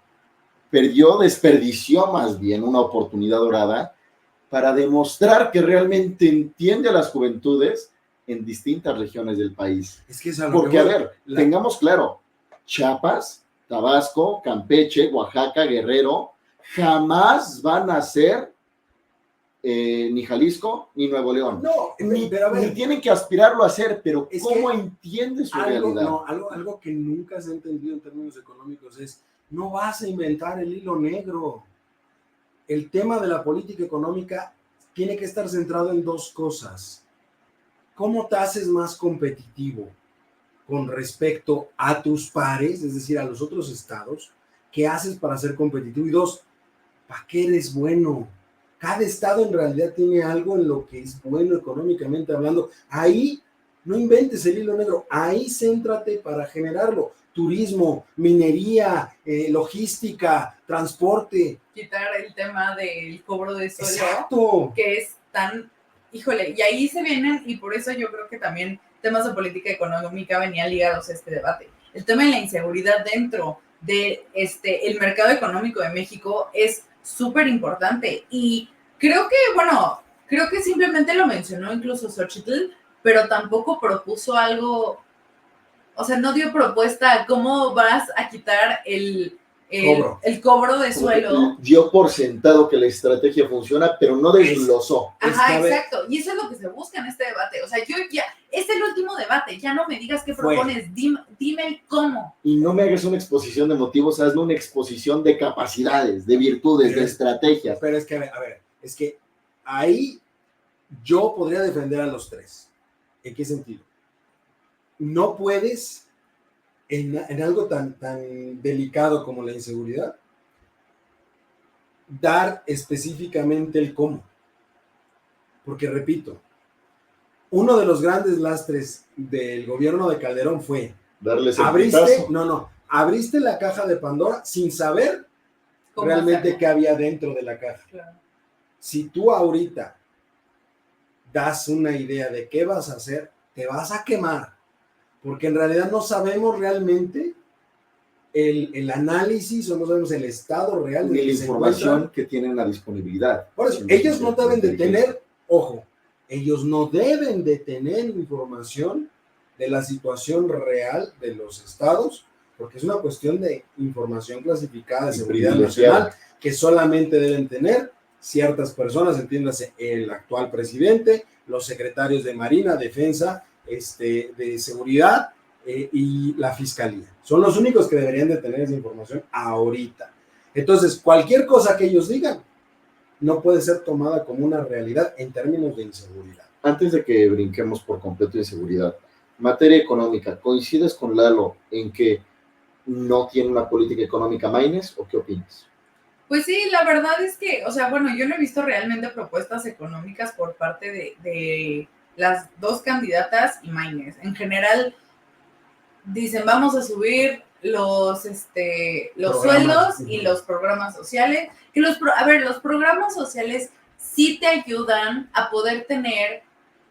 Speaker 1: desperdició más bien una oportunidad dorada para demostrar que realmente entiende a las juventudes en distintas regiones del país.
Speaker 3: Es que es algo.
Speaker 1: Porque, a ver, tengamos claro, Chiapas, Tabasco, Campeche, Oaxaca, Guerrero, jamás van a ser ni Jalisco ni Nuevo León.
Speaker 3: No, pero a ver,
Speaker 1: ni tienen que aspirarlo a hacer, pero
Speaker 3: es
Speaker 1: ¿cómo entiende su realidad?
Speaker 3: No, algo que nunca se ha entendido en términos económicos es, no vas a inventar el hilo negro. El tema de la política económica tiene que estar centrado en dos cosas. ¿Cómo te haces más competitivo con respecto a tus pares, es decir, a los otros estados? ¿Qué haces para ser competitivo? Y dos, ¿para qué eres bueno? Cada estado en realidad tiene algo en lo que es bueno económicamente hablando. Ahí no inventes el hilo negro, ahí céntrate para generarlo. Turismo, minería, logística, transporte.
Speaker 2: Quitar el tema del cobro de suelo.
Speaker 3: Exacto.
Speaker 2: Que es tan, híjole, y ahí se vienen, y por eso yo creo que también temas de política económica venían ligados a este debate. El tema de la inseguridad dentro de el mercado económico de México es súper importante, y creo que, bueno, Creo que simplemente lo mencionó incluso Xochitl, pero tampoco propuso algo, o sea, no dio propuesta a cómo vas a quitar el cobro de suelo.
Speaker 1: Dio por sentado que la estrategia funciona, pero no desglosó.
Speaker 2: Ajá, exacto. Y eso es lo que se busca en este debate. O sea, yo ya, es el último debate, ya no me digas qué propones, dime el cómo.
Speaker 1: Y no me hagas una exposición de motivos, hazme una exposición de capacidades, de virtudes, de estrategias.
Speaker 3: Pero es que, a ver, es que ahí yo podría defender a los tres. ¿En qué sentido? No puedes, en algo tan delicado como la inseguridad, dar específicamente el cómo. Porque, repito, uno de los grandes lastres del gobierno de Calderón fue abriste la caja de Pandora sin saber realmente qué había dentro de la caja.
Speaker 2: Claro.
Speaker 3: Si tú ahorita das una idea de qué vas a hacer, te vas a quemar, porque en realidad no sabemos realmente el análisis o no sabemos el estado real
Speaker 1: ni la información que tienen a disponibilidad.
Speaker 3: Por eso, ellos no deben de tener, ojo, ellos no deben de tener información de la situación real de los estados, porque es una cuestión de información clasificada de seguridad nacional que solamente deben tener ciertas personas, entiéndase, el actual presidente, los secretarios de Marina, Defensa, de Seguridad y la Fiscalía. Son los únicos que deberían de tener esa información ahorita. Entonces, cualquier cosa que ellos digan no puede ser tomada como una realidad en términos de inseguridad.
Speaker 1: Antes de que brinquemos por completo inseguridad, materia económica, ¿coincides con Lalo en que no tiene una política económica Maines o qué opinas?
Speaker 2: Pues sí, la verdad es que, o sea, bueno, yo no he visto realmente propuestas económicas por parte de las dos candidatas y Maines. En general, dicen, vamos a subir los sueldos y los programas sociales. Que los programas sociales sí te ayudan a poder tener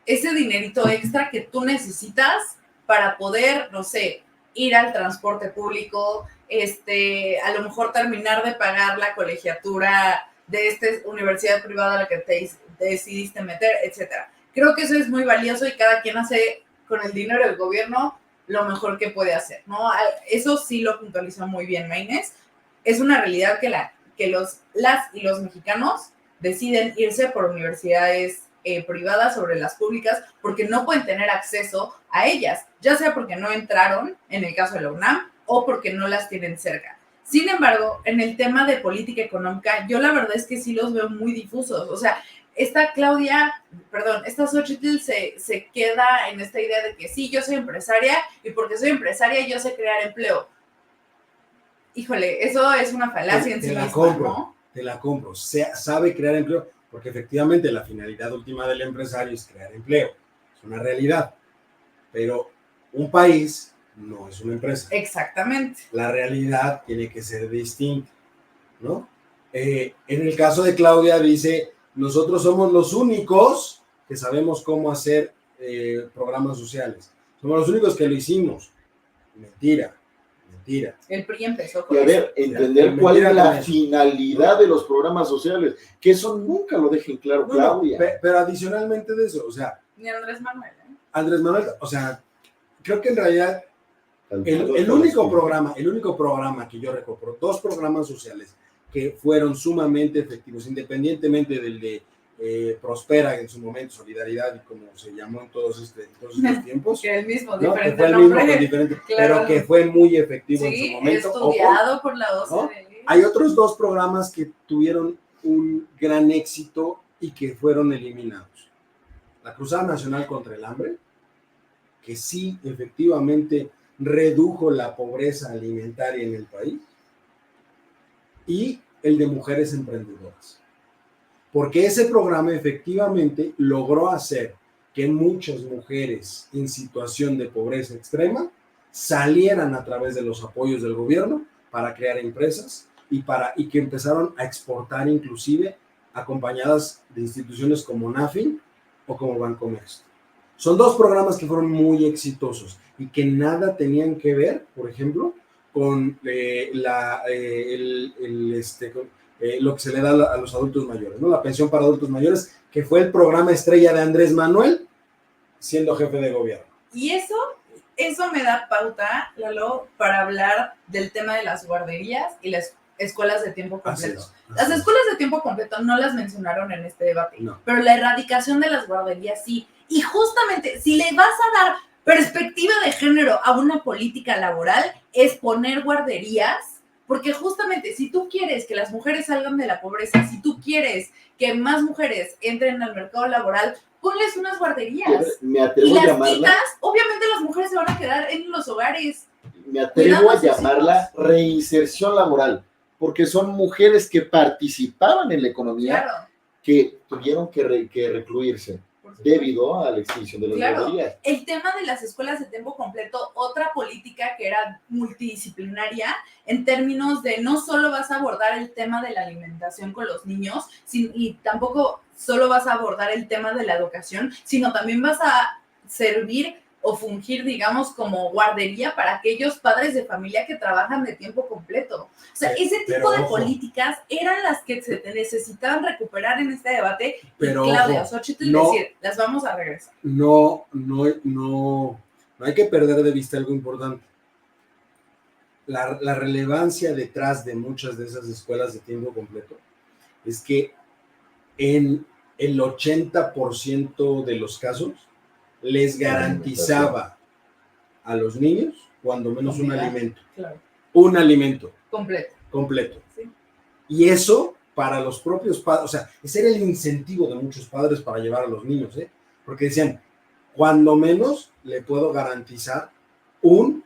Speaker 2: ese dinerito extra que tú necesitas para poder, no sé, ir al transporte público, a lo mejor terminar de pagar la colegiatura de esta universidad privada a la que te decidiste meter, etcétera. Creo que eso es muy valioso y cada quien hace con el dinero del gobierno lo mejor que puede hacer, ¿no? Eso sí lo puntualizó muy bien Maines. Es una realidad que las y los mexicanos deciden irse por universidades privadas sobre las públicas porque no pueden tener acceso a ellas, ya sea porque no entraron, en el caso de la UNAM, o porque no las tienen cerca. Sin embargo, en el tema de política económica, yo la verdad es que sí los veo muy difusos. O sea, esta Xochitl se queda en esta idea de que sí, yo soy empresaria y porque soy empresaria yo sé crear empleo. Híjole, eso es una falacia en sí misma, ¿no?
Speaker 3: Te la compro. Sabe crear empleo porque efectivamente la finalidad última del empresario es crear empleo. Es una realidad. Pero un país no es una empresa.
Speaker 2: Exactamente.
Speaker 3: La realidad tiene que ser distinta, ¿no? En el caso de Claudia dice, nosotros somos los únicos que sabemos cómo hacer programas sociales. Somos los únicos que lo hicimos. Mentira.
Speaker 2: El PRI empezó con
Speaker 1: y a ver, entender cuál era la finalidad de los programas sociales, que eso nunca lo dejen claro, Claudia.
Speaker 3: Pero adicionalmente de eso, o sea...
Speaker 2: Ni Andrés Manuel,
Speaker 3: Andrés Manuel, o sea, creo que en realidad el único programa que yo recuerdo, dos programas sociales que fueron sumamente efectivos, independientemente del de Prospera en su momento, Solidaridad y como se llamó en todos estos tiempos.
Speaker 2: Que el mismo,
Speaker 3: ¿no?
Speaker 2: diferente
Speaker 3: que fue
Speaker 2: nombre.
Speaker 3: El mismo, diferente,
Speaker 2: claro.
Speaker 3: Pero que fue muy efectivo en su momento.
Speaker 2: Estudiado por la OCDE.
Speaker 3: ¿no? Hay otros dos programas que tuvieron un gran éxito y que fueron eliminados. La Cruzada Nacional contra el Hambre, que sí efectivamente redujo la pobreza alimentaria en el país, y el de Mujeres Emprendedoras. Porque ese programa efectivamente logró hacer que muchas mujeres en situación de pobreza extrema salieran a través de los apoyos del gobierno para crear empresas y que empezaron a exportar inclusive acompañadas de instituciones como NAFIN o como Bancomext. Son dos programas que fueron muy exitosos y que nada tenían que ver, por ejemplo, con lo que se le da a los adultos mayores, ¿no? La pensión para adultos mayores, que fue el programa estrella de Andrés Manuel, siendo jefe de gobierno.
Speaker 2: Y eso me da pauta, Lalo, para hablar del tema de las guarderías y las escuelas de tiempo completo. Las escuelas de tiempo completo no las mencionaron en este debate,
Speaker 3: no.
Speaker 2: Pero la erradicación de las guarderías sí. Y justamente, si le vas a dar perspectiva de género a una política laboral, es poner guarderías, porque justamente si tú quieres que las mujeres salgan de la pobreza, si tú quieres que más mujeres entren al mercado laboral, ponles unas guarderías.
Speaker 1: Me atrevo
Speaker 2: y las
Speaker 1: a llamarla,
Speaker 2: quitas, obviamente las mujeres se van a quedar en los hogares.
Speaker 1: Me atrevo a llamarla reinserción laboral, porque son mujeres que participaban en la economía,
Speaker 2: Claro.
Speaker 1: que tuvieron que recluirse debido a la extinción de las guarderías.
Speaker 2: El tema de las escuelas de tiempo completo, otra política que era multidisciplinaria en términos de no solo vas a abordar el tema de la alimentación con los niños y tampoco solo vas a abordar el tema de la educación, sino también vas a servir o fungir, digamos, como guardería para aquellos padres de familia que trabajan de tiempo completo. O sea, ese tipo de políticas eran las que se necesitaban recuperar en este debate.
Speaker 3: Pero
Speaker 2: y Claudia Xochitl decir, las vamos a regresar.
Speaker 3: No hay que perder de vista algo importante. La relevancia detrás de muchas de esas escuelas de tiempo completo es que en el 80% de los casos les garantizaba a los niños, cuando menos, un alimento.
Speaker 2: Claro.
Speaker 3: Un alimento.
Speaker 2: Completo.
Speaker 3: Sí. Y eso, para los propios padres, o sea, ese era el incentivo de muchos padres para llevar a los niños, ¿eh? Porque decían, cuando menos le puedo garantizar un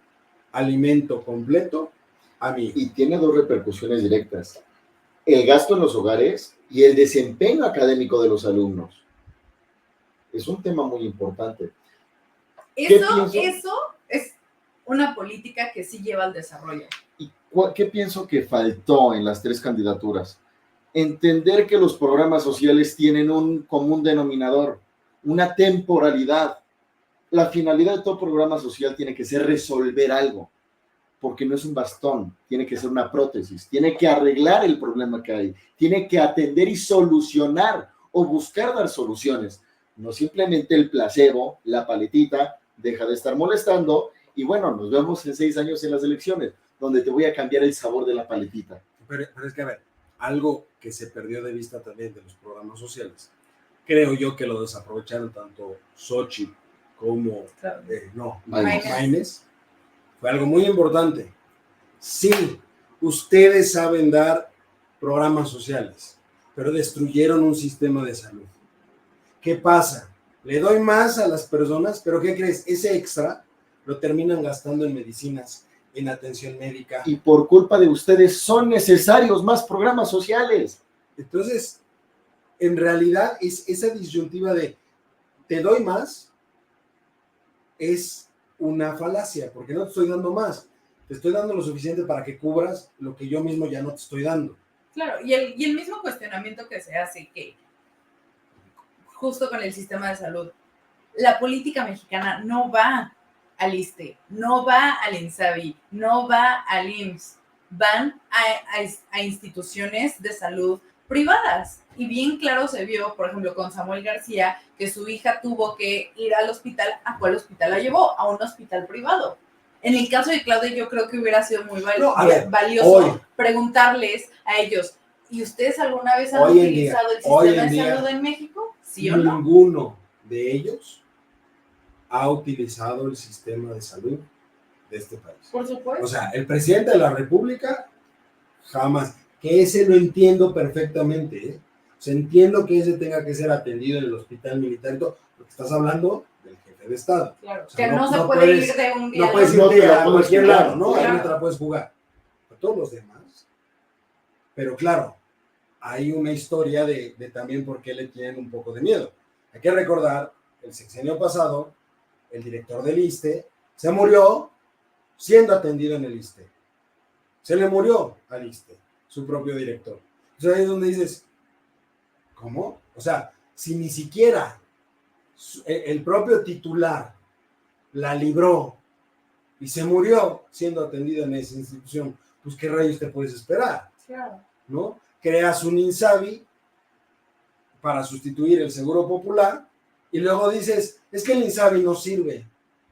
Speaker 3: alimento completo a mi hijo.
Speaker 1: Y tiene dos repercusiones directas: el gasto en los hogares y el desempeño académico de los alumnos. Es un tema muy importante.
Speaker 2: Eso es una política que sí lleva al desarrollo.
Speaker 1: ¿Y qué pienso que faltó en las tres candidaturas? Entender que los programas sociales tienen un común denominador, una temporalidad. La finalidad de todo programa social tiene que ser resolver algo, porque no es un bastón, tiene que ser una prótesis, tiene que arreglar el problema que hay, tiene que atender y solucionar o buscar dar soluciones. No simplemente el placebo, la paletita, deja de estar molestando y bueno, nos vemos en 6 años en las elecciones, donde te voy a cambiar el sabor de la paletita.
Speaker 3: Pero es que, a ver, algo que se perdió de vista también de los programas sociales, creo yo que lo desaprovecharon tanto Xochitl como Maínez, fue algo muy importante. Sí, ustedes saben dar programas sociales, pero destruyeron un sistema de salud. ¿Qué pasa? Le doy más a las personas, pero ¿qué crees? Ese extra lo terminan gastando en medicinas, en atención médica.
Speaker 1: Y por culpa de ustedes son necesarios más programas sociales.
Speaker 3: Entonces, en realidad, esa disyuntiva de te doy más es una falacia, porque no te estoy dando más. Te estoy dando lo suficiente para que cubras lo que yo mismo ya no te estoy dando.
Speaker 2: Claro, y el mismo cuestionamiento que se hace, que justo con el sistema de salud, la política mexicana no va al ISSSTE, no va al INSABI, no va al IMSS, van a instituciones de salud privadas. Y bien claro se vio, por ejemplo, con Samuel García, que su hija tuvo que ir al hospital. ¿A cuál hospital la llevó? A un hospital privado. En el caso de Claudia, yo creo que hubiera sido muy valioso preguntarles a ellos, ¿y ustedes alguna vez han utilizado el sistema de salud en México? ¿Sí o no?
Speaker 3: Ninguno de ellos ha utilizado el sistema de salud de este país.
Speaker 2: Por supuesto.
Speaker 3: O sea, el presidente de la República jamás, que ese lo entiendo perfectamente, ¿eh? O sea, entiendo que ese tenga que ser atendido en el hospital militar, porque estás hablando del jefe de Estado.
Speaker 2: Claro, o sea, que no se puede ir de un día
Speaker 3: no puedes irte a cualquier lado, ¿no? Ahí no te la puedes jugar. A todos los demás. Pero claro, hay una historia de también por qué le tienen un poco de miedo. Hay que recordar, el sexenio pasado, el director del ISSSTE se murió siendo atendido en el ISSSTE. Se le murió al ISSSTE, su propio director. Entonces ahí es donde dices, ¿cómo? O sea, si ni siquiera el propio titular la libró y se murió siendo atendido en esa institución, pues ¿qué rayos te puedes esperar?
Speaker 2: Claro.
Speaker 3: ¿No? creas un INSABI para sustituir el Seguro Popular y luego dices, es que el INSABI no sirve.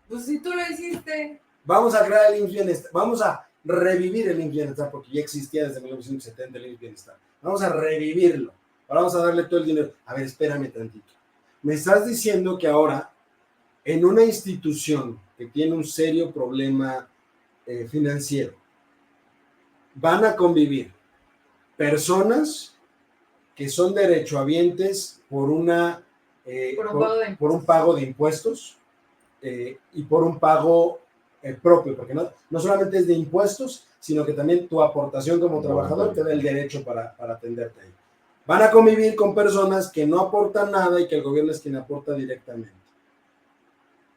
Speaker 2: Pues si tú lo hiciste.
Speaker 3: Vamos a crear el IMSS Bienestar, vamos a revivir el IMSS Bienestar porque ya existía desde 1970 el IMSS Bienestar. Vamos a revivirlo. Ahora vamos a darle todo el dinero. A ver, espérame tantito. Me estás diciendo que ahora en una institución que tiene un serio problema financiero van a convivir personas que son derechohabientes por un pago de impuestos y por un pago propio, porque no solamente es de impuestos, sino que también tu aportación como trabajador te da el derecho para atenderte ahí. Van a convivir con personas que no aportan nada y que el gobierno es quien aporta directamente.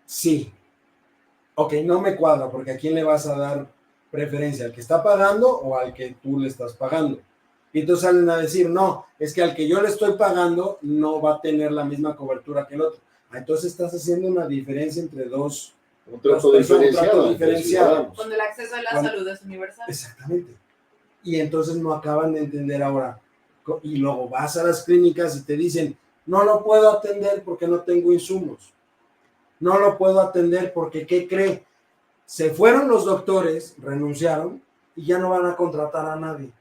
Speaker 3: Sí. Ok, no me cuadra, porque ¿a quién le vas a dar preferencia? ¿Al que está pagando o al que tú le estás pagando? Y entonces salen a decir, no, es que al que yo le estoy pagando no va a tener la misma cobertura que el otro. Entonces estás haciendo una diferencia entre
Speaker 1: un trato diferenciado.
Speaker 2: Cuando el acceso a la salud es universal.
Speaker 3: Exactamente. Y entonces no acaban de entender ahora. Y luego vas a las clínicas y te dicen, no lo puedo atender porque no tengo insumos. No lo puedo atender porque, ¿qué cree? Se fueron los doctores, renunciaron y ya no van a contratar a nadie.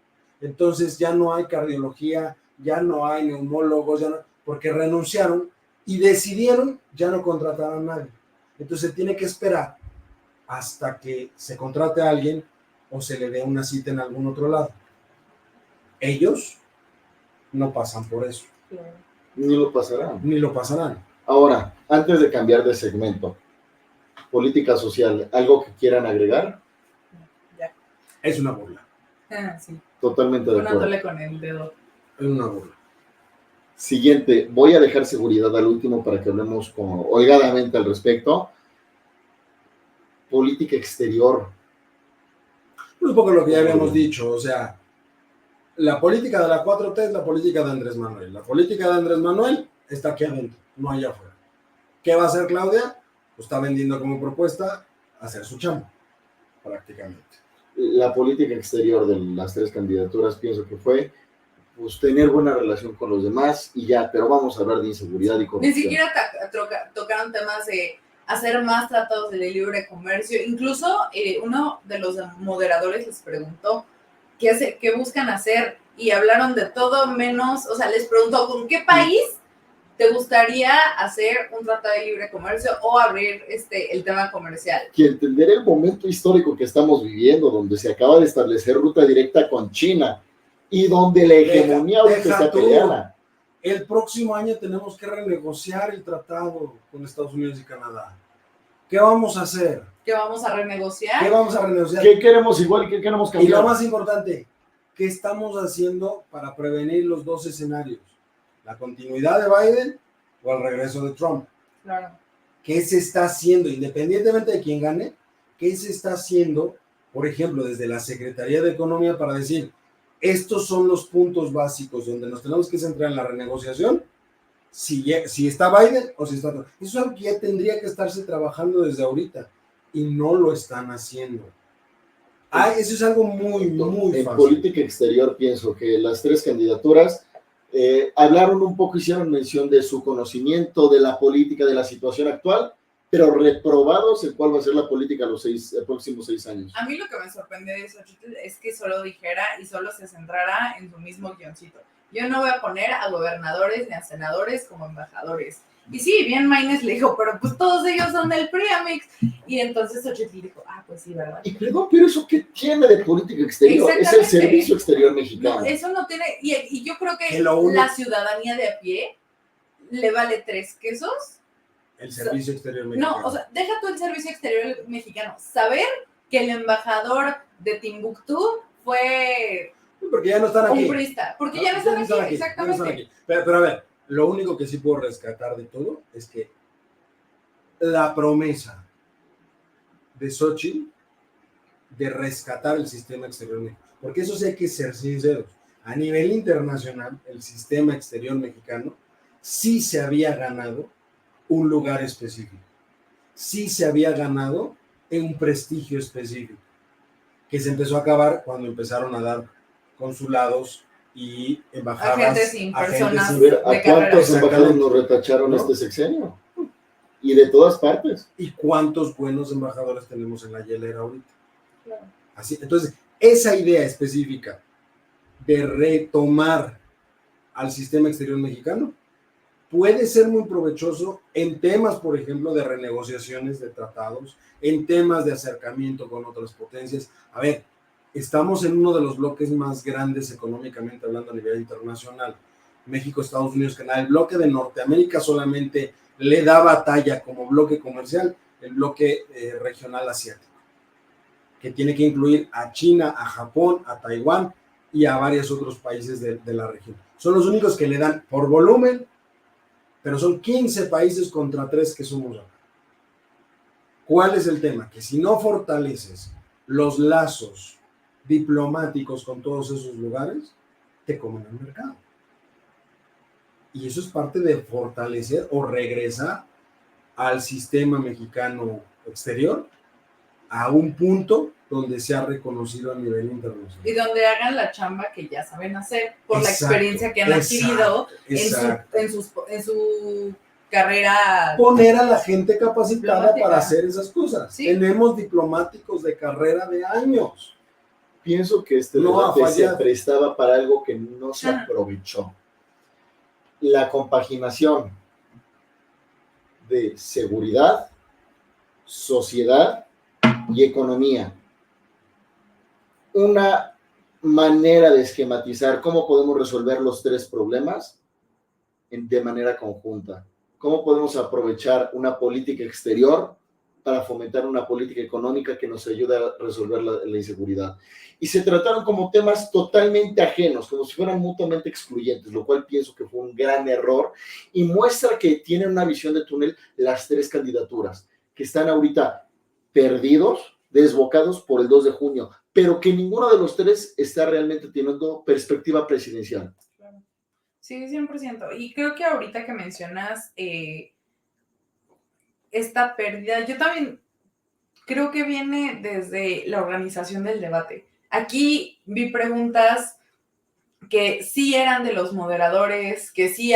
Speaker 3: Entonces ya no hay cardiología, ya no hay neumólogos, porque renunciaron y decidieron ya no contratar a nadie. Entonces se tiene que esperar hasta que se contrate a alguien o se le dé una cita en algún otro lado. Ellos no pasan por eso.
Speaker 1: Ni lo pasarán.
Speaker 3: Ni lo pasarán.
Speaker 1: Ahora, antes de cambiar de segmento, política social, ¿algo que quieran agregar?
Speaker 2: Ya.
Speaker 3: Es una burla.
Speaker 2: Sí.
Speaker 1: Totalmente de acuerdo.
Speaker 2: Ponándole con el dedo.
Speaker 3: Es una burla.
Speaker 1: Siguiente, voy a dejar seguridad al último para que hablemos holgadamente al respecto. Política exterior.
Speaker 3: Un poco lo que ya habíamos dicho, o sea, la política de la 4T es la política de Andrés Manuel. La política de Andrés Manuel está aquí adentro, no allá afuera. ¿Qué va a hacer Claudia? Pues está vendiendo como propuesta hacer su chamba, prácticamente.
Speaker 1: La política exterior de las tres candidaturas pienso que fue pues tener buena relación con los demás y ya, pero vamos a hablar de inseguridad y corrupción.
Speaker 2: Ni siquiera tocaron temas de hacer más tratados de libre comercio. Incluso uno de los moderadores les preguntó qué buscan hacer y hablaron de todo menos, o sea, les preguntó ¿con qué país te gustaría hacer un tratado de libre comercio o abrir el tema comercial?
Speaker 1: Y entender el momento histórico que estamos viviendo, donde se acaba de establecer ruta directa con China y donde la hegemonía ahorita se peleada.
Speaker 3: El próximo año tenemos que renegociar el tratado con Estados Unidos y Canadá. ¿Qué vamos a hacer?
Speaker 2: ¿Qué vamos a renegociar?
Speaker 3: ¿Qué vamos a renegociar?
Speaker 1: ¿Qué queremos igual y qué queremos cambiar?
Speaker 3: Y lo más importante, ¿qué estamos haciendo para prevenir los dos escenarios? ¿La continuidad de Biden o el regreso de Trump?
Speaker 2: Claro.
Speaker 3: ¿Qué se está haciendo, independientemente de quién gane? ¿Qué se está haciendo, por ejemplo, desde la Secretaría de Economía para decir, estos son los puntos básicos donde nos tenemos que centrar en la renegociación? Si está Biden o si está Trump. Eso es algo que ya tendría que estarse trabajando desde ahorita y no lo están haciendo. Eso es algo muy fácil.
Speaker 1: En política exterior pienso que las tres candidaturas hablaron un poco, hicieron mención de su conocimiento de la política, de la situación actual, pero reprobados en cuál va a ser la política los próximos 6 años.
Speaker 2: A mí lo que me sorprendió de eso es que solo dijera y solo se centrara en su mismo guioncito. Yo no voy a poner a gobernadores ni a senadores como embajadores. Y sí, bien Maynes le dijo, pero pues todos ellos son del PRI, amix. Y entonces Xochitl dijo, pues sí, ¿verdad?
Speaker 1: Y perdón, pero ¿eso qué tiene de política exterior? Es el servicio exterior mexicano.
Speaker 2: No, eso no tiene, y yo creo que la ciudadanía de a pie le vale 3 quesos.
Speaker 3: El servicio exterior mexicano.
Speaker 2: No, o sea, deja tú el servicio exterior mexicano. Saber que el embajador de Timbuktu fue...
Speaker 3: Porque ya no están aquí.
Speaker 2: Un priista. Porque ya no están aquí, exactamente.
Speaker 3: No están aquí. Pero a ver, lo único que sí puedo rescatar de todo es que la promesa de Xochitl de rescatar el sistema exterior mexicano, porque eso sí hay que ser sinceros, a nivel internacional el sistema exterior mexicano sí se había ganado un lugar específico, sí se había ganado un prestigio específico, que se empezó a acabar cuando empezaron a dar consulados y embajadas.
Speaker 2: Agentes sin personas
Speaker 1: A ver, ¿a
Speaker 2: de
Speaker 1: cuántos
Speaker 2: carrera.
Speaker 1: embajados nos retacharon
Speaker 3: ¿No?
Speaker 1: este sexenio? Y de todas partes.
Speaker 3: ¿Y cuántos buenos embajadores tenemos en la hielera ahorita?
Speaker 2: Claro.
Speaker 3: Así, entonces, esa idea específica de retomar al sistema exterior mexicano puede ser muy provechoso en temas, por ejemplo, de renegociaciones de tratados, en temas de acercamiento con otras potencias. A ver, estamos en uno de los bloques más grandes económicamente hablando a nivel internacional. México, Estados Unidos, Canadá. El bloque de Norteamérica solamente le da batalla como bloque comercial el bloque regional asiático, que tiene que incluir a China, a Japón, a Taiwán y a varios otros países de la región. Son los únicos que le dan por volumen, pero son 15 países contra 3 que somos acá. ¿Cuál es el tema? Que si no fortaleces los lazos diplomáticos con todos esos lugares, te comen el mercado. Y eso es parte de fortalecer o regresar al sistema mexicano exterior a un punto donde sea reconocido a nivel internacional.
Speaker 2: Y donde hagan la chamba que ya saben hacer por la
Speaker 3: Exacto,
Speaker 2: experiencia que han adquirido
Speaker 3: exacto.
Speaker 2: en su carrera.
Speaker 3: Poner a la gente capacitada
Speaker 2: Diplomática.
Speaker 3: para hacer esas cosas.
Speaker 2: Sí.
Speaker 3: Tenemos diplomáticos de carrera de años.
Speaker 1: Pienso que este
Speaker 3: No ha
Speaker 1: debate se
Speaker 3: fallado.
Speaker 1: prestaba para algo que no se aprovechó. La compaginación de seguridad, sociedad y economía. Una manera de esquematizar cómo podemos resolver los 3 problemas de manera conjunta. Cómo podemos aprovechar una política exterior para fomentar una política económica que nos ayude a resolver la inseguridad. Y se trataron como temas totalmente ajenos, como si fueran mutuamente excluyentes, lo cual pienso que fue un gran error y muestra que tienen una visión de túnel las 3 candidaturas, que están ahorita perdidos, desbocados por el 2 de junio, pero que ninguno de los 3 está realmente teniendo perspectiva presidencial.
Speaker 2: Sí, 100%. Y creo que ahorita que mencionas esta pérdida, yo también creo que viene desde la organización del debate. Aquí vi preguntas que sí eran de los moderadores, que sí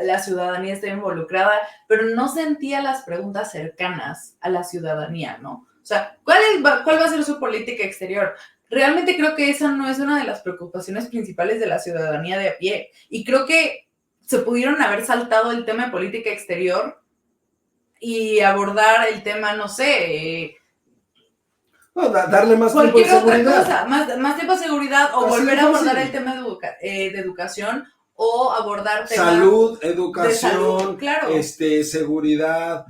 Speaker 2: la ciudadanía estaba involucrada, pero no sentía las preguntas cercanas a la ciudadanía, ¿no? O sea, ¿cuál va a ser su política exterior? Realmente creo que esa no es una de las preocupaciones principales de la ciudadanía de a pie. Y creo que se pudieron haber saltado el tema de política exterior y abordar el tema, no sé,
Speaker 3: No, darle más tiempo de
Speaker 2: cualquier otra
Speaker 3: seguridad.
Speaker 2: cosa, más tiempo de seguridad, o
Speaker 3: Así
Speaker 2: volver
Speaker 3: de
Speaker 2: a abordar
Speaker 3: fácil.
Speaker 2: el tema de educación, o abordar temas
Speaker 3: Salud,
Speaker 2: de
Speaker 3: educación,
Speaker 2: salud, claro.
Speaker 3: Seguridad.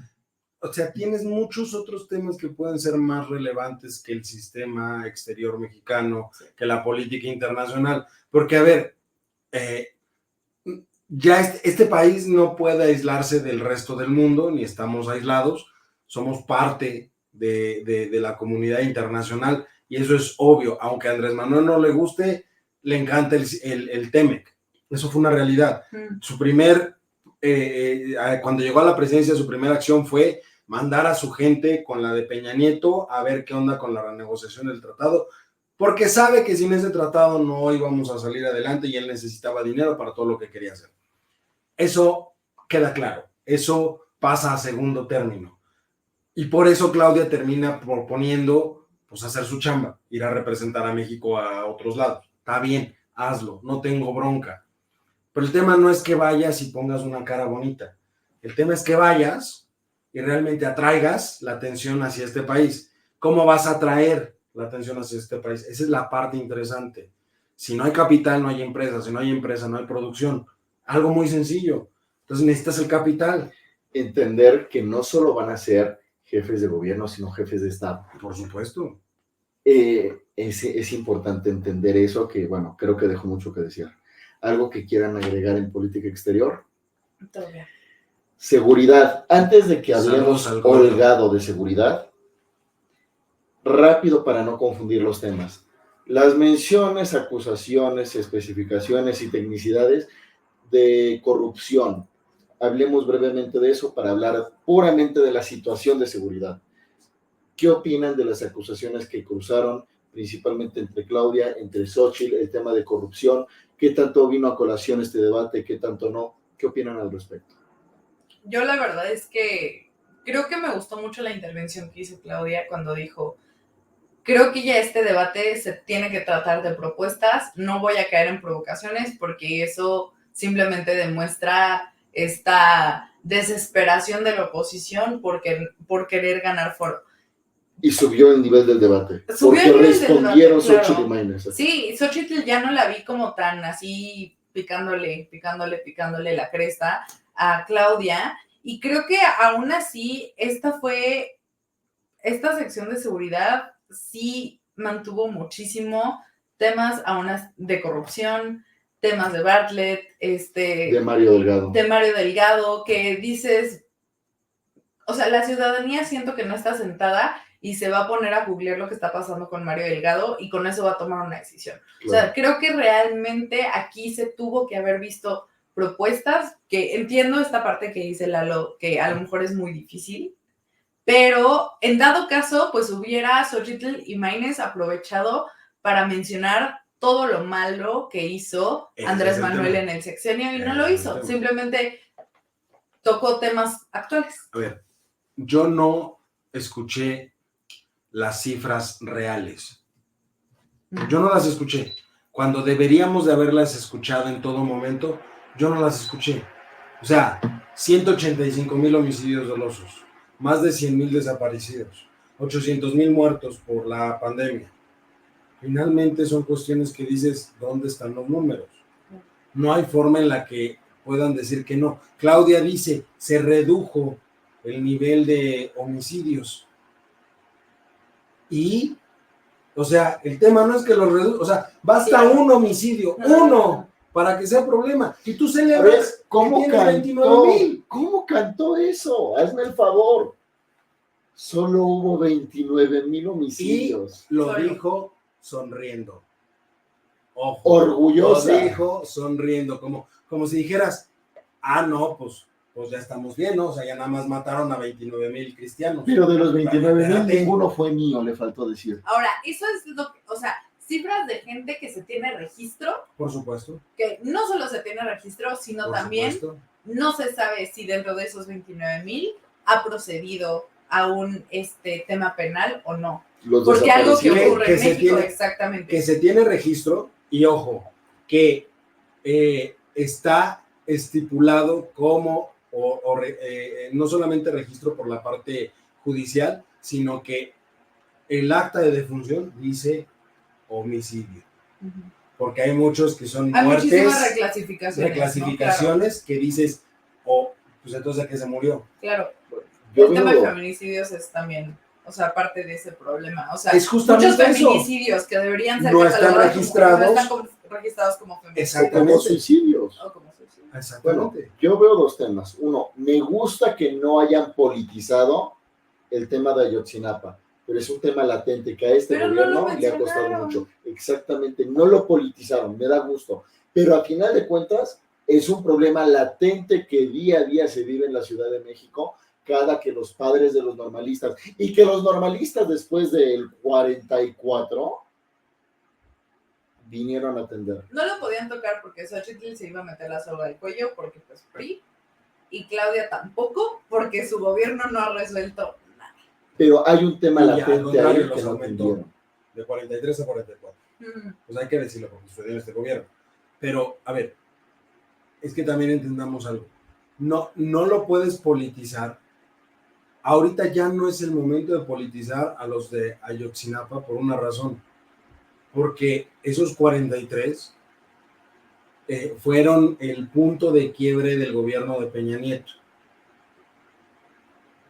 Speaker 3: O sea, tienes muchos otros temas que pueden ser más relevantes que el sistema exterior mexicano, que la política internacional. Porque, a ver, ya este país no puede aislarse del resto del mundo, ni estamos aislados, somos parte de la comunidad internacional y eso es obvio, aunque a Andrés Manuel no le guste, le encanta el TEMEC, eso fue una realidad. Su cuando llegó a la presidencia, su primera acción fue mandar a su gente con la de Peña Nieto a ver qué onda con la renegociación del tratado, porque sabe que sin ese tratado no íbamos a salir adelante y él necesitaba dinero para todo lo que quería hacer. Eso queda claro, eso pasa a segundo término. Y por eso Claudia termina proponiendo pues, hacer su chamba, ir a representar a México a otros lados. Está bien, hazlo, no tengo bronca. Pero el tema no es que vayas y pongas una cara bonita. El tema es que vayas y realmente atraigas la atención hacia este país. ¿Cómo vas a atraer la atención hacia este país? Esa es la parte interesante. Si no hay capital, no hay empresa. Si no hay empresa, no hay producción. Algo muy sencillo. Entonces necesitas el capital.
Speaker 1: Entender que no solo van a ser jefes de gobierno, sino jefes de Estado.
Speaker 3: Por supuesto.
Speaker 1: Es importante entender eso, que bueno, creo que dejó mucho que decir. ¿Algo que quieran agregar en política exterior?
Speaker 2: Todavía.
Speaker 1: Seguridad. Antes de que hablemos holgado de seguridad, rápido para no confundir los temas. Las menciones, acusaciones, especificaciones y tecnicidades de corrupción. Hablemos brevemente de eso para hablar puramente de la situación de seguridad. ¿Qué opinan de las acusaciones que cruzaron principalmente entre Claudia, entre Xóchitl, el tema de corrupción, qué tanto vino a colación este debate, qué tanto no, ¿qué opinan al respecto?
Speaker 2: Yo la verdad es que creo que me gustó mucho la intervención que hizo Claudia cuando dijo, creo que ya este debate se tiene que tratar de propuestas, no voy a caer en provocaciones porque eso simplemente demuestra esta desesperación de la oposición por querer ganar foro.
Speaker 1: Y subió el nivel del debate.
Speaker 2: Subió
Speaker 1: porque
Speaker 2: el nivel
Speaker 1: respondieron
Speaker 2: del debate,
Speaker 1: Xóchitl y
Speaker 2: claro.
Speaker 1: Maynes.
Speaker 2: Sí, Xóchitl ya no la vi como tan así picándole la cresta a Claudia. Y creo que aún así, esta sección de seguridad sí mantuvo muchísimo temas aún de corrupción, temas de Bartlett,
Speaker 1: de Mario
Speaker 2: Delgado, que dices, o sea, la ciudadanía siento que no está sentada y se va a poner a googlear lo que está pasando con Mario Delgado y con eso va a tomar una decisión. Claro. O sea, creo que realmente aquí se tuvo que haber visto propuestas, que entiendo esta parte que dice Lalo, que a lo mejor es muy difícil, pero en dado caso, pues hubiera Xóchitl y Maynes aprovechado para mencionar todo lo malo que hizo Andrés Manuel en el sexenio y no lo hizo, simplemente tocó temas actuales.
Speaker 3: A ver, yo no escuché las cifras reales. Yo no las escuché. Cuando deberíamos de haberlas escuchado en todo momento, yo no las escuché. O sea, 185,000 homicidios dolosos, más de 100,000 desaparecidos, 800,000 muertos por la pandemia. Finalmente son cuestiones que dices, ¿dónde están los números? No hay forma en la que puedan decir que no. Claudia dice, se redujo el nivel de homicidios. Y, o sea, el tema no es que lo reduzca, o sea, basta un homicidio, uno, para que sea problema. Y tú celebras
Speaker 1: ¿cómo
Speaker 3: que
Speaker 1: cantó?
Speaker 3: 29,000.
Speaker 1: ¿Cómo cantó eso? Hazme el favor. Solo hubo 29,000 homicidios.
Speaker 3: Y lo dijo sonriendo. Ojo,
Speaker 1: orgullosa.
Speaker 3: Lo dijo sonriendo, como si dijeras, no, pues ya estamos bien, ¿no? O sea, ya nada más mataron a 29,000 cristianos.
Speaker 1: Pero de los 29,000 ninguno fue mío, le faltó decir.
Speaker 2: Ahora, eso es lo que, o sea, cifras de gente que se tiene registro.
Speaker 3: Por supuesto.
Speaker 2: Que no solo se tiene registro, sino por también supuesto. No se sabe si dentro de esos 29,000 ha procedido a un tema penal o no. Porque algo que ocurre en México, exactamente.
Speaker 3: Que se tiene registro, y ojo, que está estipulado como, no solamente registro por la parte judicial, sino que el acta de defunción dice homicidio. Porque hay muchos que son muertes,
Speaker 2: muchísimas
Speaker 3: reclasificaciones, ¿no? Que dices, pues entonces ¿a qué se murió?
Speaker 2: Claro. El tema de feminicidios es también, o sea, parte de ese problema. O sea, es muchos feminicidios que deberían ser
Speaker 3: no están registrados,
Speaker 2: no están registrados como feminicidios.
Speaker 1: O como suicidios.
Speaker 3: Exactamente.
Speaker 1: Bueno, yo veo dos temas. Uno, me gusta que no hayan politizado el tema de Ayotzinapa, pero es un tema latente que a este gobierno le ha costado mucho. Exactamente, no lo politizaron, me da gusto. Pero a final de cuentas, es un problema latente que día a día se vive en la Ciudad de México, cada que los padres de los normalistas, y que los normalistas después del 44 vinieron a atender.
Speaker 2: No lo podían tocar porque Xóchitl se iba a meter la soga al cuello porque pues PRI, y Claudia tampoco porque su gobierno no ha resuelto nada.
Speaker 1: Pero hay un tema latente ahí que no atendieron.
Speaker 3: De 43 a 44. Pues hay que decirlo porque sucedió en este gobierno. Pero, a ver, es que también entendamos algo. No lo puedes politizar. Ahorita ya no es el momento de politizar a los de Ayotzinapa por una razón. Porque esos 43 fueron el punto de quiebre del gobierno de Peña Nieto.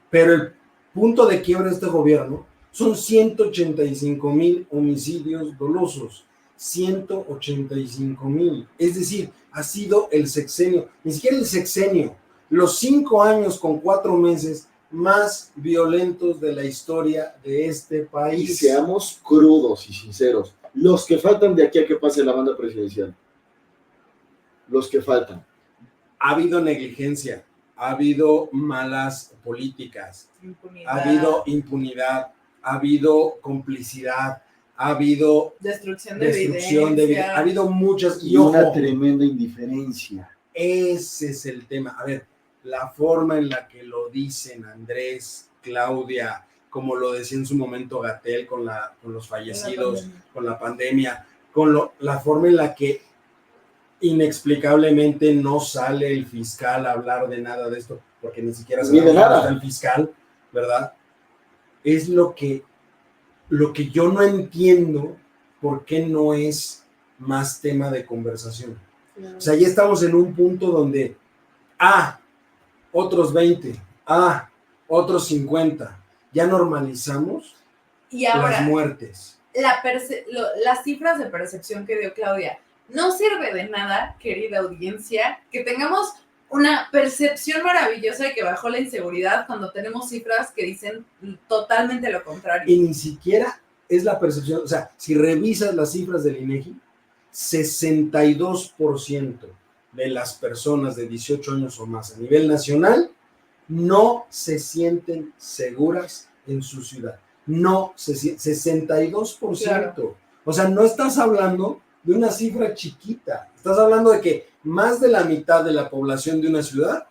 Speaker 3: Pero el punto de quiebre de este gobierno son 185,000 homicidios dolosos. 185,000. Es decir, ha sido el sexenio, ni siquiera el sexenio, los 5 años con 4 meses más violentos de la historia de este país.
Speaker 1: Y seamos crudos y sinceros, los que faltan de aquí a que pase la banda presidencial, los que faltan.
Speaker 3: Ha habido negligencia, ha habido malas políticas, ha habido impunidad, ha habido complicidad, ha habido
Speaker 2: destrucción de
Speaker 3: destrucción de
Speaker 2: evidencia.
Speaker 3: ha habido muchas,
Speaker 1: y una tremenda indiferencia.
Speaker 3: Ese es el tema. A ver, la forma en la que lo dicen Andrés, Claudia, como lo decía en su momento Gatell con los fallecidos, con la pandemia, la forma en la que inexplicablemente no sale el fiscal a hablar de nada de esto, porque ni siquiera
Speaker 1: Ni de
Speaker 3: sabemos dónde
Speaker 1: nada.
Speaker 3: está el fiscal, ¿verdad? Es lo que yo no entiendo, por qué no es más tema de conversación. O sea, ya estamos en un punto donde, otros 20, otros 50, ya normalizamos
Speaker 2: y ahora,
Speaker 3: las muertes.
Speaker 2: Las cifras de percepción que dio Claudia, no sirve de nada, querida audiencia, que tengamos una percepción maravillosa de que bajó la inseguridad cuando tenemos cifras que dicen totalmente lo contrario.
Speaker 3: Y ni siquiera es la percepción, o sea, si revisas las cifras del INEGI, 62% de las personas de 18 años o más a nivel nacional no se sienten seguras en su ciudad. No, 62%. Claro. O sea, no estás hablando de una cifra chiquita. Estás hablando de que más de la mitad de la población de una ciudad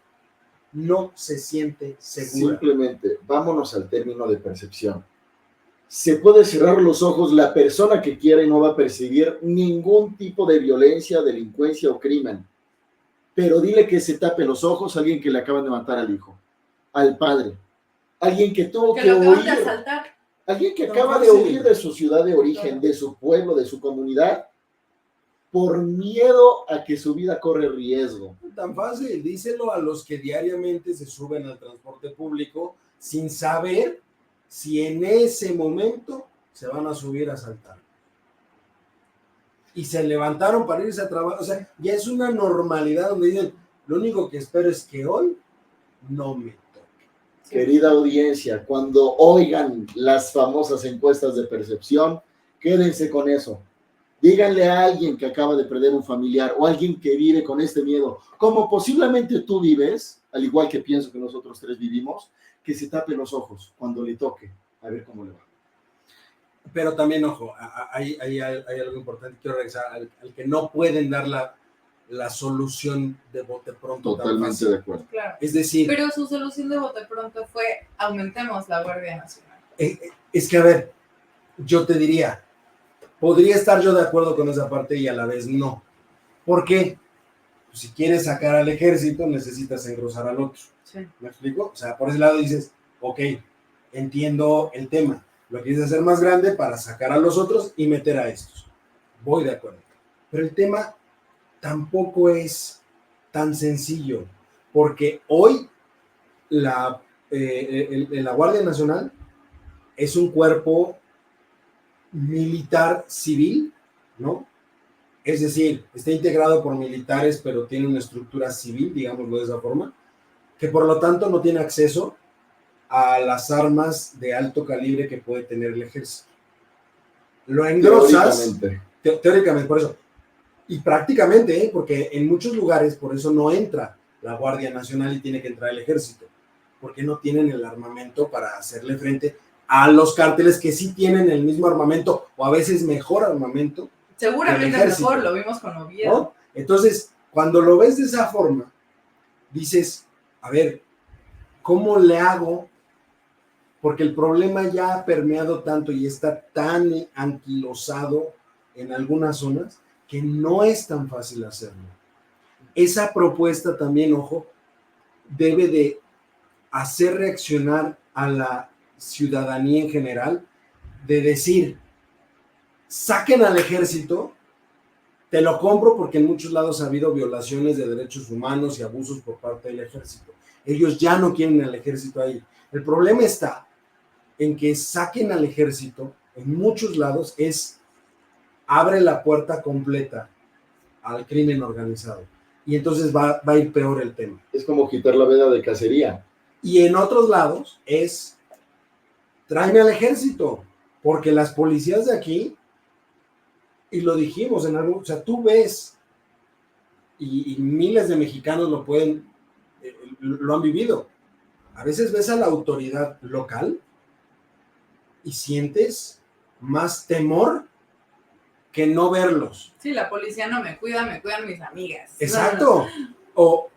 Speaker 3: no se siente segura.
Speaker 1: Simplemente, vámonos al término de percepción. Se puede cerrar los ojos, la persona que quiera y no va a percibir ningún tipo de violencia, delincuencia o crimen. Pero dile que se tape los ojos a alguien que le acaban de matar al hijo, al padre, alguien que tuvo que huir,
Speaker 2: de asaltar.
Speaker 1: Alguien que acaba de huir de su ciudad de origen, de su pueblo, de su comunidad, por miedo a que su vida corre riesgo.
Speaker 3: Tan fácil, díselo a los que diariamente se suben al transporte público sin saber si en ese momento se van a subir a asaltar. Y se levantaron para irse a trabajar. O sea, ya es una normalidad donde dicen, lo único que espero es que hoy no me toque.
Speaker 1: Querida audiencia, cuando oigan las famosas encuestas de percepción, quédense con eso. Díganle a alguien que acaba de perder un familiar o alguien que vive con este miedo, como posiblemente tú vives, al igual que pienso que nosotros tres vivimos, que se tape los ojos cuando le toque, a ver cómo le va.
Speaker 3: Pero también, ojo, hay algo importante, quiero regresar al que no pueden dar la solución de bote pronto.
Speaker 1: Totalmente de acuerdo.
Speaker 2: Claro.
Speaker 3: Es decir...
Speaker 2: Pero su solución de bote pronto fue, aumentemos la Guardia Nacional.
Speaker 3: Es que, a ver, yo te diría, podría estar yo de acuerdo con esa parte y a la vez no. ¿Por qué? Pues si quieres sacar al ejército, necesitas engrosar al otro.
Speaker 2: Sí.
Speaker 3: ¿Me explico? O sea, por ese lado dices, ok, entiendo el tema. Lo quieres hacer más grande para sacar a los otros y meter a estos. Voy de acuerdo. Pero el tema tampoco es tan sencillo, porque hoy la Guardia Nacional es un cuerpo militar civil, ¿no? Es decir, está integrado por militares, pero tiene una estructura civil, digámoslo de esa forma, que por lo tanto no tiene acceso a las armas de alto calibre que puede tener el ejército. Lo engrosas teóricamente, por eso, y prácticamente, porque en muchos lugares por eso no entra la Guardia Nacional y tiene que entrar el ejército, porque no tienen el armamento para hacerle frente a los cárteles que sí tienen el mismo armamento o a veces mejor armamento.
Speaker 2: Seguramente mejor, lo vimos con Oviedo.
Speaker 3: ¿No? Entonces, cuando lo ves de esa forma, dices, a ver, ¿cómo le hago? Porque el problema ya ha permeado tanto y está tan anquilosado en algunas zonas que no es tan fácil hacerlo. Esa propuesta también, ojo, debe de hacer reaccionar a la ciudadanía en general, de decir, saquen al ejército, te lo compro porque en muchos lados ha habido violaciones de derechos humanos y abusos por parte del ejército. Ellos ya no quieren al ejército ahí. El problema está en que saquen al ejército, en muchos lados, abre la puerta completa al crimen organizado. Y entonces va a ir peor el tema.
Speaker 1: Es como quitar la veda de cacería.
Speaker 3: Y en otros lados tráeme al ejército, porque las policías de aquí, y lo dijimos en algo, o sea, tú ves, y miles de mexicanos lo han vivido, a veces ves a la autoridad local y sientes más temor que no verlos.
Speaker 2: Sí, la policía no me cuida, me cuidan mis amigas.
Speaker 3: Exacto. O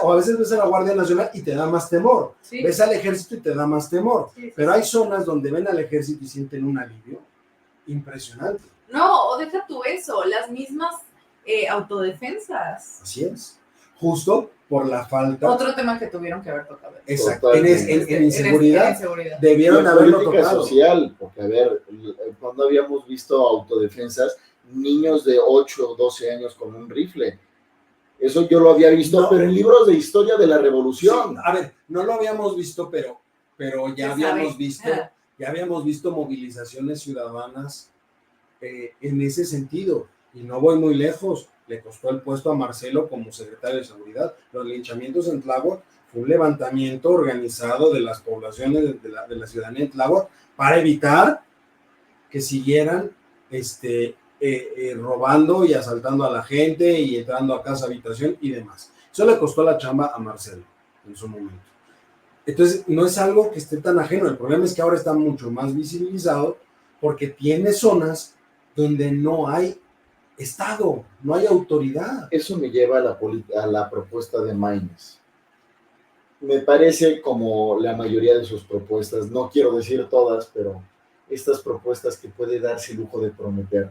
Speaker 3: a veces ves a la Guardia Nacional y te da más temor.
Speaker 2: Sí.
Speaker 3: Ves al ejército y te da más temor.
Speaker 2: Sí, sí,
Speaker 3: Pero
Speaker 2: sí.
Speaker 3: hay zonas donde ven al ejército y sienten un alivio impresionante.
Speaker 2: No, o deja tú eso, las mismas autodefensas.
Speaker 3: Así es. Justo por la falta.
Speaker 2: Otro tema que tuvieron que haber tocado.
Speaker 3: Exacto. En inseguridad.
Speaker 2: En inseguridad.
Speaker 3: Debieron
Speaker 1: en
Speaker 3: haberlo
Speaker 1: política
Speaker 3: tocado.
Speaker 1: social, porque a ver, cuando habíamos visto autodefensas, niños de 8 o 12 años con un rifle. Eso yo lo había visto,
Speaker 3: No.
Speaker 1: pero en libros de historia de la revolución.
Speaker 3: Sí, a ver, no lo habíamos visto, pero ya habíamos visto,
Speaker 2: Ah.
Speaker 3: ya habíamos visto movilizaciones ciudadanas en ese sentido. Y no voy muy lejos. Le costó el puesto a Marcelo como secretario de Seguridad. Los linchamientos en Tláhuac fue un levantamiento organizado de las poblaciones de la ciudadanía de Tláhuac para evitar que siguieran robando y asaltando a la gente y entrando a casa, habitación y demás. Eso le costó la chamba a Marcelo en su momento. Entonces, no es algo que esté tan ajeno. El problema es que ahora está mucho más visibilizado porque tiene zonas donde no hay Estado, no hay autoridad.
Speaker 1: Eso me lleva a la propuesta de Maínez. Me parece como la mayoría de sus propuestas, no quiero decir todas, pero estas propuestas que puede darse el lujo de prometer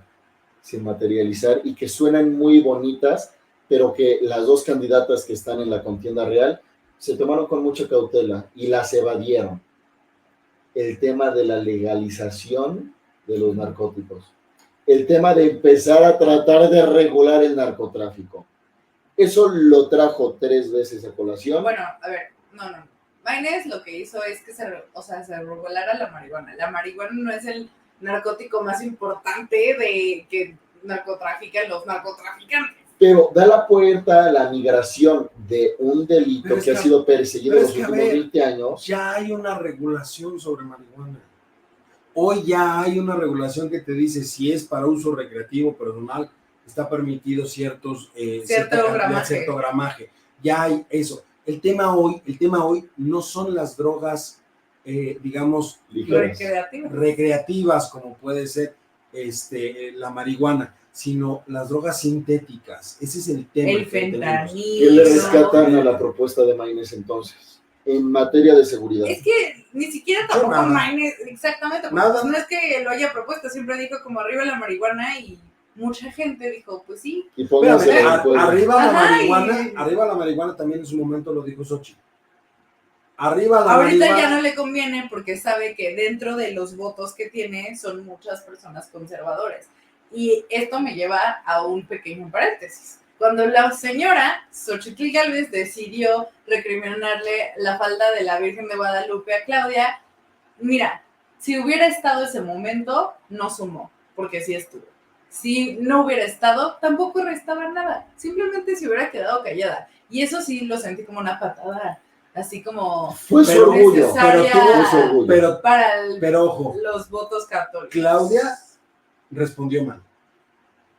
Speaker 1: sin materializar y que suenan muy bonitas, pero que las dos candidatas que están en la contienda real se tomaron con mucha cautela y las evadieron. El tema de la legalización de los narcóticos. El tema de empezar a tratar de regular el narcotráfico. Eso lo trajo 3 veces a colación.
Speaker 2: Bueno, a ver, no. Maínez lo que hizo es que se regulara la marihuana. La marihuana no es el narcótico más importante de que narcotrafican los narcotraficantes.
Speaker 1: Pero da la puerta a la migración de un delito que ha sido perseguido en los últimos 20 años.
Speaker 3: Ya hay una regulación sobre marihuana. Hoy ya hay una regulación que te dice si es para uso recreativo, personal, está permitido cierto gramaje. Ya hay eso. El tema hoy no son las drogas, digamos, recreativas, como puede ser la marihuana, sino las drogas sintéticas. Ese es el tema.
Speaker 2: El fentanilo.
Speaker 1: ¿Qué le rescatan a la propuesta de Maínez entonces? En materia de seguridad.
Speaker 2: Es que ni siquiera tampoco Maínez, exactamente,
Speaker 3: nada.
Speaker 2: No es que lo haya propuesto, siempre dijo como arriba la marihuana y mucha gente dijo, pues sí.
Speaker 1: Y pónganse
Speaker 3: arriba la marihuana también en su momento lo dijo Xochitl. Arriba la
Speaker 2: Ahorita
Speaker 3: marihuana.
Speaker 2: ya no le conviene porque sabe que dentro de los votos que tiene son muchas personas conservadoras. Y esto me lleva a un pequeño paréntesis. Cuando la señora Xochitl Gálvez decidió recriminarle la falda de la Virgen de Guadalupe a Claudia, mira, si hubiera estado ese momento, no sumó, porque sí estuvo. Si no hubiera estado, tampoco restaba nada. Simplemente se hubiera quedado callada. Y eso sí lo sentí como una patada, así como
Speaker 1: fue su orgullo,
Speaker 3: pero ojo,
Speaker 2: los votos católicos.
Speaker 3: Claudia respondió mal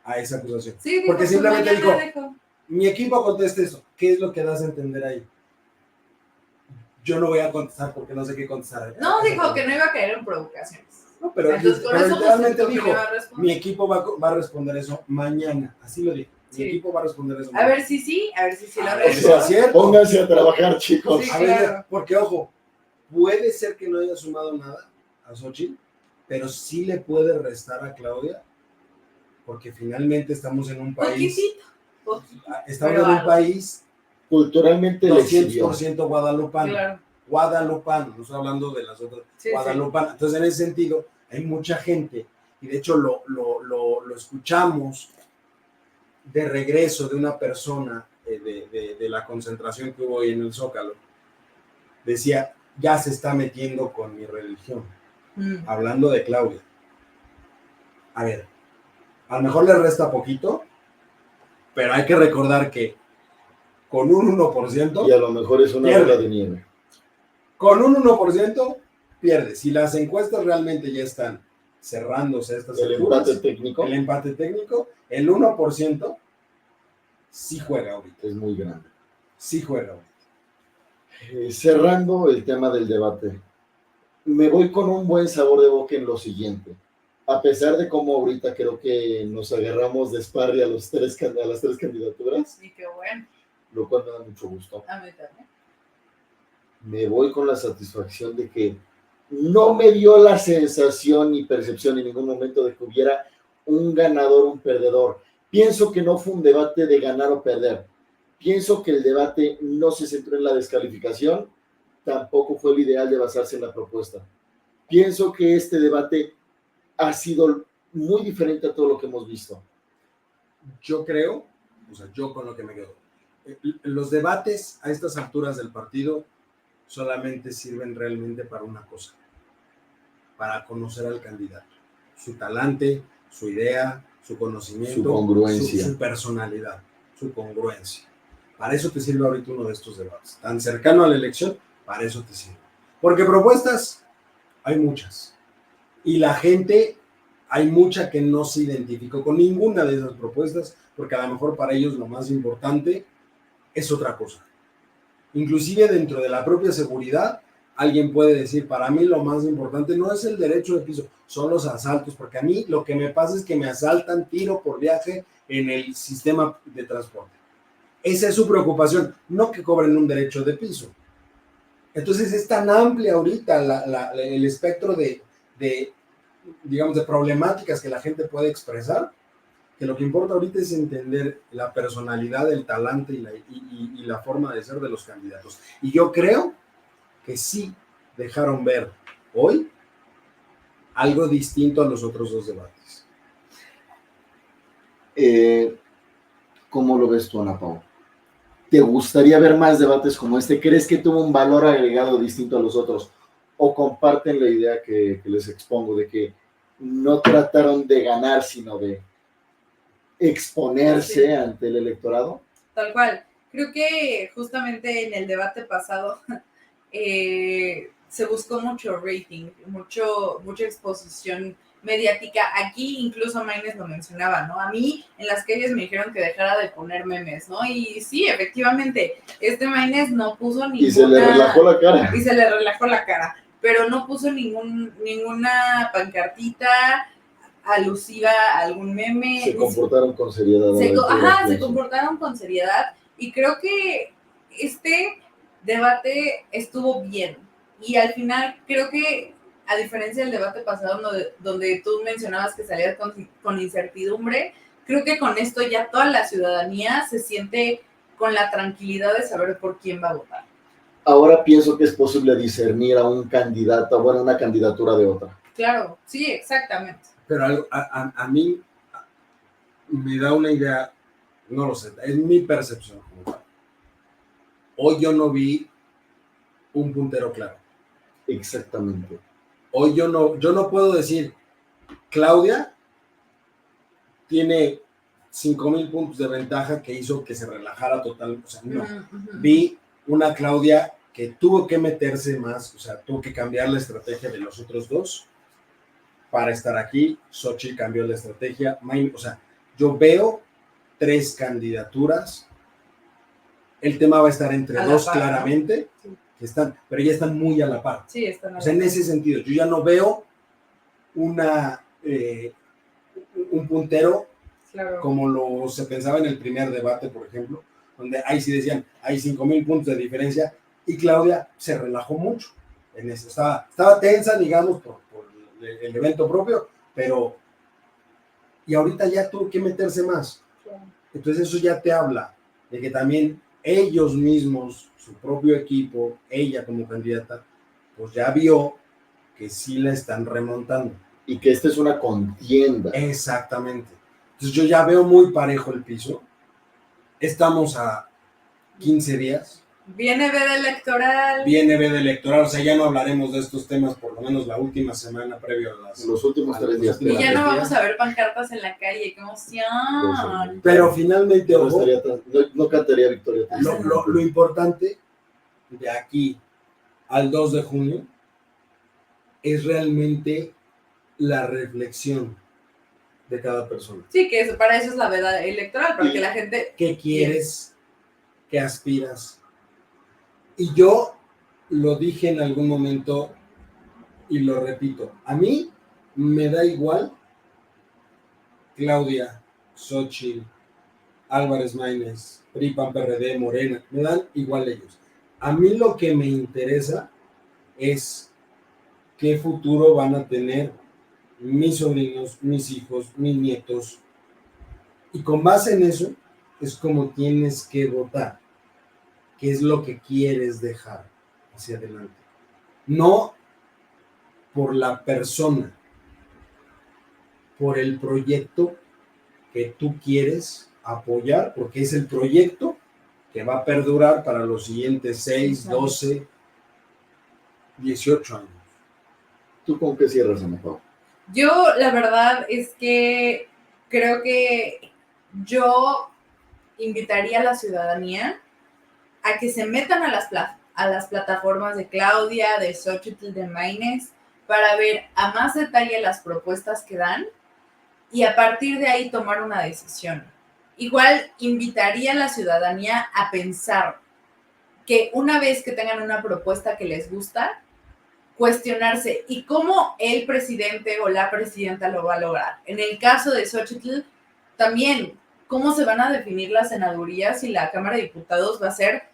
Speaker 3: a esa acusación.
Speaker 2: Sí,
Speaker 3: porque simplemente dijo,
Speaker 2: dijo,
Speaker 3: mi equipo conteste eso. ¿Qué es lo que das a entender ahí? Yo no voy a contestar porque no sé qué contestar.
Speaker 2: No, dijo que no iba a caer en provocaciones.
Speaker 3: No, pero literalmente dijo, mi equipo va a responder eso mañana. Así lo dijo. Mi equipo va a responder eso mañana.
Speaker 2: A ver si sí lo responde.
Speaker 1: Pónganse a trabajar, chicos.
Speaker 2: Sí,
Speaker 3: a ver, porque ojo, puede ser que no haya sumado nada a Xochitl, pero sí le puede restar a Claudia, porque finalmente estamos en un país.
Speaker 2: Poquito.
Speaker 3: Estamos en un país
Speaker 1: culturalmente
Speaker 3: 200% guadalupano.
Speaker 2: Claro.
Speaker 3: Guadalupano, no estoy hablando de las otras.
Speaker 2: Sí,
Speaker 3: guadalupano. Entonces, en ese sentido, hay mucha gente, y de hecho lo escuchamos de regreso de una persona de la concentración que hubo hoy en el Zócalo. Decía, ya se está metiendo con mi religión. Hablando de Claudia. A ver, a lo mejor le resta poquito, pero hay que recordar que con un 1%...
Speaker 1: Y a lo mejor es una bola de nieve.
Speaker 3: Con un 1% pierde. Si las encuestas realmente ya están cerrándose estas alturas, el empate técnico, el 1% sí juega ahorita.
Speaker 1: Es muy grande.
Speaker 3: Sí juega ahorita.
Speaker 1: Cerrando el tema del debate, me voy con un buen sabor de boca en lo siguiente. a pesar de cómo ahorita creo que nos agarramos de sparring a las tres candidaturas,
Speaker 2: Y qué bueno,
Speaker 1: lo cual me da mucho gusto.
Speaker 2: a mí también.
Speaker 1: Me voy con la satisfacción de que no me dio la sensación ni percepción en ningún momento de que hubiera un ganador, un perdedor. Pienso que no fue un debate de ganar o perder. Pienso que el debate no se centró en la descalificación, tampoco fue el ideal de basarse en la propuesta. Pienso que este debate ha sido muy diferente a todo lo que hemos visto.
Speaker 3: Yo creo, o sea, yo con lo que me quedo, los debates a estas alturas del partido solamente sirven realmente para una cosa, para conocer al candidato, su talante, su idea, su conocimiento,
Speaker 1: Su congruencia.
Speaker 3: su personalidad, su congruencia. Para eso te sirve ahorita uno de estos debates. Tan cercano a la elección, para eso te sirve. Porque propuestas hay muchas. Y la gente, hay mucha que no se identificó con ninguna de esas propuestas, porque a lo mejor para ellos lo más importante es otra cosa. Inclusive dentro de la propia seguridad, alguien puede decir, para mí lo más importante no es el derecho de piso, son los asaltos, porque a mí lo que me pasa es que me asaltan tiro por viaje en el sistema de transporte. Esa es su preocupación, no que cobren un derecho de piso. Entonces es tan amplia ahorita el espectro digamos, de problemáticas que la gente puede expresar, que lo que importa ahorita es entender la personalidad, el talante y la forma de ser de los candidatos. Y yo creo que sí dejaron ver hoy algo distinto a los otros dos debates.
Speaker 1: ¿Cómo lo ves tú, Ana Pau? ¿Te gustaría ver más debates como este? ¿Crees que tuvo un valor agregado distinto a los otros? ¿O comparten la idea que les expongo de que no trataron de ganar, sino de exponerse ante el electorado?
Speaker 2: Tal cual. Creo que justamente en el debate pasado se buscó mucho rating, mucha exposición mediática. Aquí incluso Maines lo mencionaba, ¿no? A mí en las calles me dijeron que dejara de poner memes, ¿no? Y sí, efectivamente, Maines no puso ninguna...
Speaker 1: Y se le relajó la cara.
Speaker 2: Y se le relajó la cara, pero no puso ninguna pancartita alusiva a algún meme.
Speaker 1: Se comportaron con seriedad.
Speaker 2: Se comportaron con seriedad y creo que este debate estuvo bien. Y al final creo que, a diferencia del debate pasado donde tú mencionabas que salías con incertidumbre, creo que con esto ya toda la ciudadanía se siente con la tranquilidad de saber por quién va a votar.
Speaker 1: Ahora pienso que es posible discernir a un candidato, bueno, una candidatura de otra.
Speaker 2: Claro, sí, exactamente.
Speaker 3: Pero a mí me da una idea, no lo sé, es mi percepción. Hoy yo no vi un puntero claro.
Speaker 1: Exactamente.
Speaker 3: Hoy yo no puedo decir, Claudia tiene 5,000 puntos de ventaja que hizo que se relajara total. O sea, no. Vi una Claudia que tuvo que meterse más, o sea, tuvo que cambiar la estrategia de los otros dos para estar aquí. Xochitl cambió la estrategia. O sea, yo veo 3 candidaturas. El tema va a estar entre 2 claramente, sí, que están, pero ya están muy a la par.
Speaker 2: Sí, están a la par.
Speaker 3: O sea, en ese sentido, yo ya no veo un puntero, claro, como se pensaba en el primer debate, por ejemplo, donde ahí sí decían, hay 5,000 puntos de diferencia, y Claudia se relajó mucho. En eso. Estaba tensa, digamos, por el evento propio, pero y ahorita ya tuvo que meterse más. Claro. Entonces eso ya te habla de que también ellos mismos, su propio equipo, ella como candidata, pues ya vio que sí la están remontando.
Speaker 1: Y que esta es una contienda.
Speaker 3: Exactamente. Entonces yo ya veo muy parejo el piso. Estamos a 15 días.
Speaker 2: Viene veda electoral.
Speaker 3: O sea, ya no hablaremos de estos temas por lo menos la última semana previo a
Speaker 1: los últimos 3 días.
Speaker 2: Y ya no vamos a ver pancartas en la calle, qué emoción.
Speaker 3: Pero finalmente,
Speaker 1: no cantaría victoria.
Speaker 3: Lo importante de aquí al 2 de junio es realmente la reflexión de cada persona.
Speaker 2: Sí, que para eso es la veda electoral, para que la gente...
Speaker 3: ¿Qué quieres? ¿Qué aspiras? Y yo lo dije en algún momento y lo repito. A mí me da igual Claudia, Xochitl, Álvarez Maínez, PRI, PAN, PRD, Morena, me dan igual ellos. A mí lo que me interesa es qué futuro van a tener mis sobrinos, mis hijos, mis nietos. Y con base en eso es como tienes que votar. ¿Qué es lo que quieres dejar hacia adelante? No por la persona, por el proyecto que tú quieres apoyar, porque es el proyecto que va a perdurar para los siguientes 6, 12, 18 años.
Speaker 1: ¿Tú con qué cierras, Ana Pau?
Speaker 2: Yo, la verdad es que creo que yo invitaría a la ciudadanía a que se metan a las plataformas de Claudia, de Xochitl, de Maínez, para ver a más detalle las propuestas que dan y a partir de ahí tomar una decisión. Igual invitaría a la ciudadanía a pensar que una vez que tengan una propuesta que les gusta, cuestionarse y cómo el presidente o la presidenta lo va a lograr. En el caso de Xochitl, también cómo se van a definir las senadurías y la Cámara de Diputados va a ser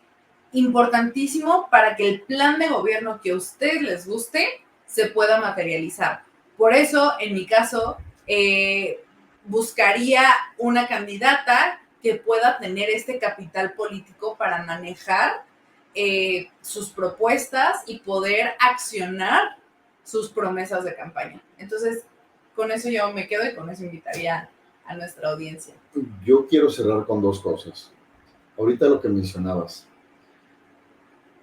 Speaker 2: importantísimo para que el plan de gobierno que a ustedes les guste se pueda materializar. Por eso, en mi caso, buscaría una candidata que pueda tener este capital político para manejar sus propuestas y poder accionar sus promesas de campaña. Entonces, con eso yo me quedo y con eso invitaría a nuestra audiencia.
Speaker 1: Yo quiero cerrar con dos cosas. Ahorita lo que mencionabas.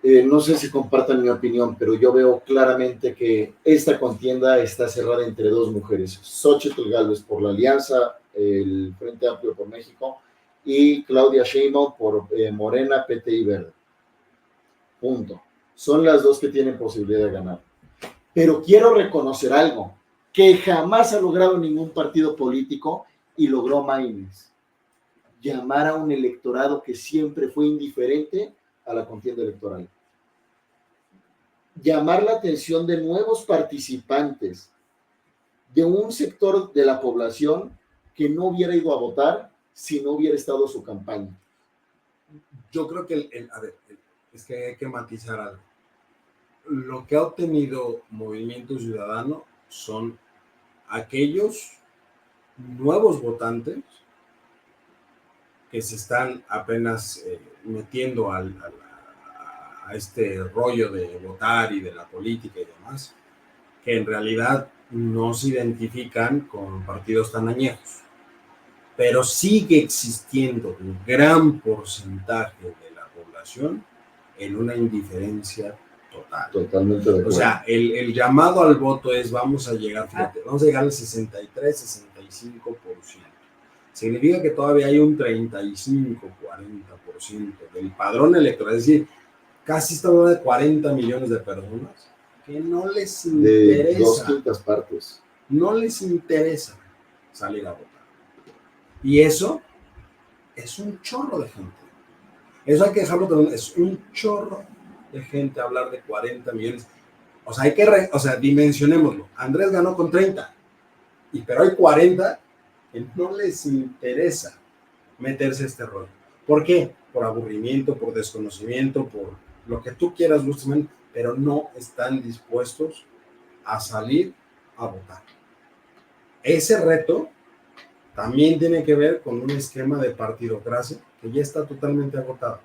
Speaker 1: No sé si compartan mi opinión, pero yo veo claramente que esta contienda está cerrada entre dos mujeres. Xochitl Gálvez por la Alianza, el Frente Amplio por México, y Claudia Sheinbaum por Morena, PT y Verde. Punto. Son las dos que tienen posibilidad de ganar. Pero quiero reconocer algo que jamás ha logrado ningún partido político y logró Maínez. Llamar a un electorado que siempre fue indiferente a la contienda electoral. Llamar la atención de nuevos participantes, de un sector de la población que no hubiera ido a votar si no hubiera estado su campaña.
Speaker 3: Yo creo que es que hay que matizar algo. Lo que ha obtenido Movimiento Ciudadano son aquellos nuevos votantes que se están apenas metiendo a este rollo de votar y de la política y demás, que en realidad no se identifican con partidos tan añejos. Pero sigue existiendo un gran porcentaje de la población en una indiferencia total.
Speaker 1: Totalmente de acuerdo.
Speaker 3: O sea, el llamado al voto es vamos a llegar, fíjate, vamos a llegar al 63-65%. Significa que todavía hay un 35-40% del padrón electoral, es decir, casi estamos de 40 millones de personas que no les interesa.
Speaker 1: De 2/5 partes.
Speaker 3: No les interesa salir a votar. Y eso es un chorro de gente. Eso hay que dejarlo también, es un chorro de gente hablar de 40 millones. O sea, dimensionémoslo. Andrés ganó con 30, pero hay 40 que no les interesa meterse a este rol. ¿Por qué? Por aburrimiento, por desconocimiento, por lo que tú quieras, Gustavo, pero no están dispuestos a salir a votar. Ese reto también tiene que ver con un esquema de partidocracia que ya está totalmente agotado,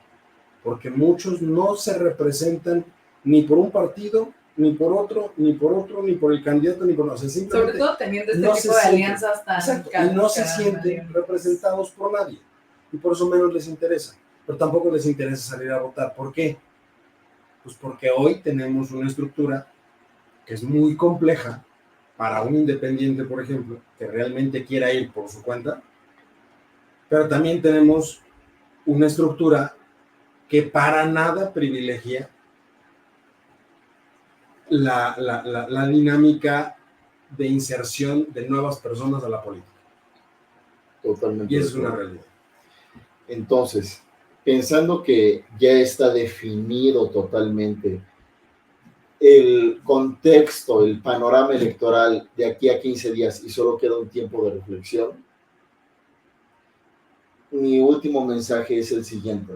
Speaker 3: porque muchos no se representan ni por un partido, ni por otro, ni por el candidato, ni por... O sea, simplemente
Speaker 2: sobre todo teniendo este
Speaker 3: no
Speaker 2: tipo de alianzas tan...
Speaker 3: Exacto, y no se sienten representados por nadie, y por eso menos les interesa, pero tampoco les interesa salir a votar. ¿Por qué? Pues porque hoy tenemos una estructura que es muy compleja para un independiente, por ejemplo, que realmente quiera ir por su cuenta, pero también tenemos una estructura que para nada privilegia la dinámica de inserción de nuevas personas a la política.
Speaker 1: Totalmente.
Speaker 3: Y eso es una realidad.
Speaker 1: Entonces, pensando que ya está definido totalmente el contexto, el panorama electoral de aquí a 15 días y solo queda un tiempo de reflexión, mi último mensaje es el siguiente.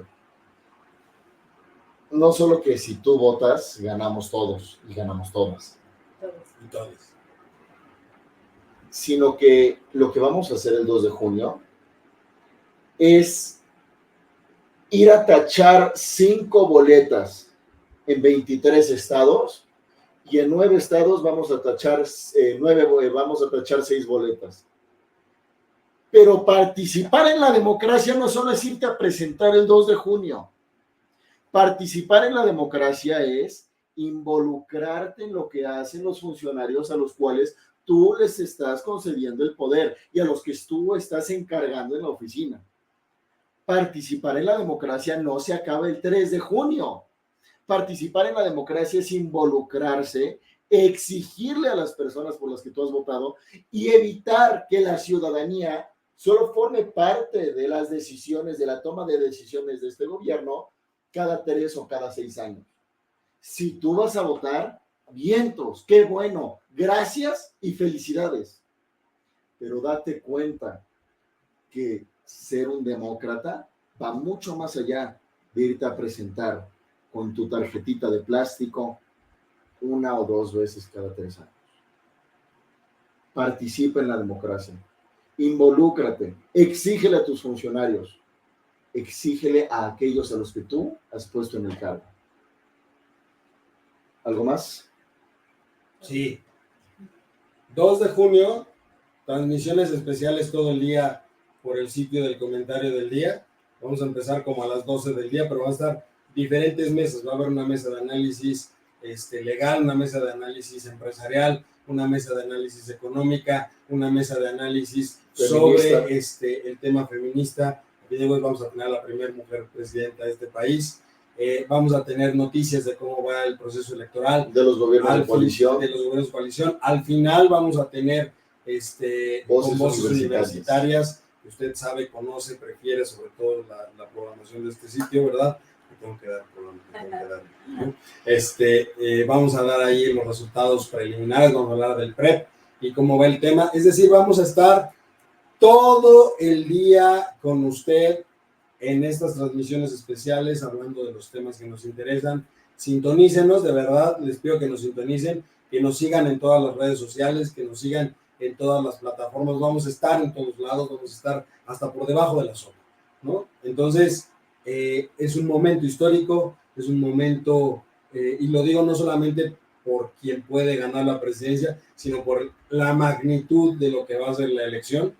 Speaker 1: No solo que si tú votas, ganamos todos y ganamos todas, sino que lo que vamos a hacer el 2 de junio es ir a tachar 5 boletas en 23 estados y en 9 estados vamos a tachar 6 boletas. Pero participar en la democracia no solo es irte a presentar el 2 de junio. Participar en la democracia es involucrarte en lo que hacen los funcionarios a los cuales tú les estás concediendo el poder y a los que tú estás encargando en la oficina. Participar en la democracia no se acaba el 3 de junio. Participar en la democracia es involucrarse, exigirle a las personas por las que tú has votado y evitar que la ciudadanía solo forme parte de las decisiones, de la toma de decisiones de este gobierno cada 3 o cada 6 años. Si tú vas a votar, vientos, qué bueno, gracias y felicidades. Pero date cuenta que ser un demócrata va mucho más allá de irte a presentar con tu tarjetita de plástico 1 o 2 veces cada 3 años. Participa en la democracia, involúcrate, exígele a tus funcionarios, exígele a aquellos a los que tú has puesto en el cargo. ¿Algo más?
Speaker 3: Sí. 2 de junio, transmisiones especiales todo el día por el sitio del comentario del día. Vamos a empezar como a las 12 del día, pero van a estar diferentes mesas. Va a haber una mesa de análisis legal, una mesa de análisis empresarial, una mesa de análisis económica, una mesa de análisis feminista sobre el tema feminista. Vamos a tener a la primera mujer presidenta de este país. Vamos a tener noticias de cómo va el proceso electoral.
Speaker 1: De los gobiernos de coalición.
Speaker 3: De los gobiernos de coalición. Al final vamos a tener voces universitarias. Usted sabe, conoce, prefiere sobre todo la programación de este sitio, ¿verdad? Tengo que dar, vamos a dar ahí los resultados preliminares, vamos a hablar del PREP y cómo va el tema. Es decir, vamos a estar todo el día con usted en estas transmisiones especiales, hablando de los temas que nos interesan. Sintonícenos, de verdad, les pido que nos sintonicen, que nos sigan en todas las redes sociales, que nos sigan en todas las plataformas. Vamos a estar en todos lados, vamos a estar hasta por debajo de la sopa, ¿no? Entonces, es un momento histórico, es un momento, y lo digo no solamente por quien puede ganar la presidencia, sino por la magnitud de lo que va a ser la elección.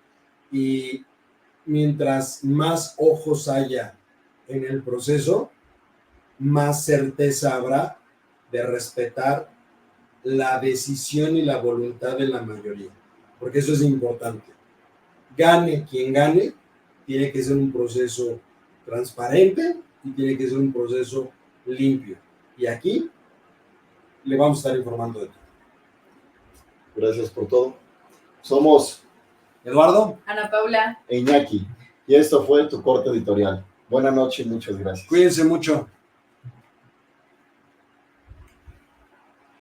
Speaker 3: Y mientras más ojos haya en el proceso, más certeza habrá de respetar la decisión y la voluntad de la mayoría, porque eso es importante. Gane quien gane, tiene que ser un proceso transparente y tiene que ser un proceso limpio. Y aquí le vamos a estar informando de todo.
Speaker 1: Gracias por todo. Somos
Speaker 3: Eduardo,
Speaker 2: Ana Paula
Speaker 1: e Iñaki, y esto fue tu corte editorial. Buenas noches y muchas gracias.
Speaker 3: Cuídense mucho.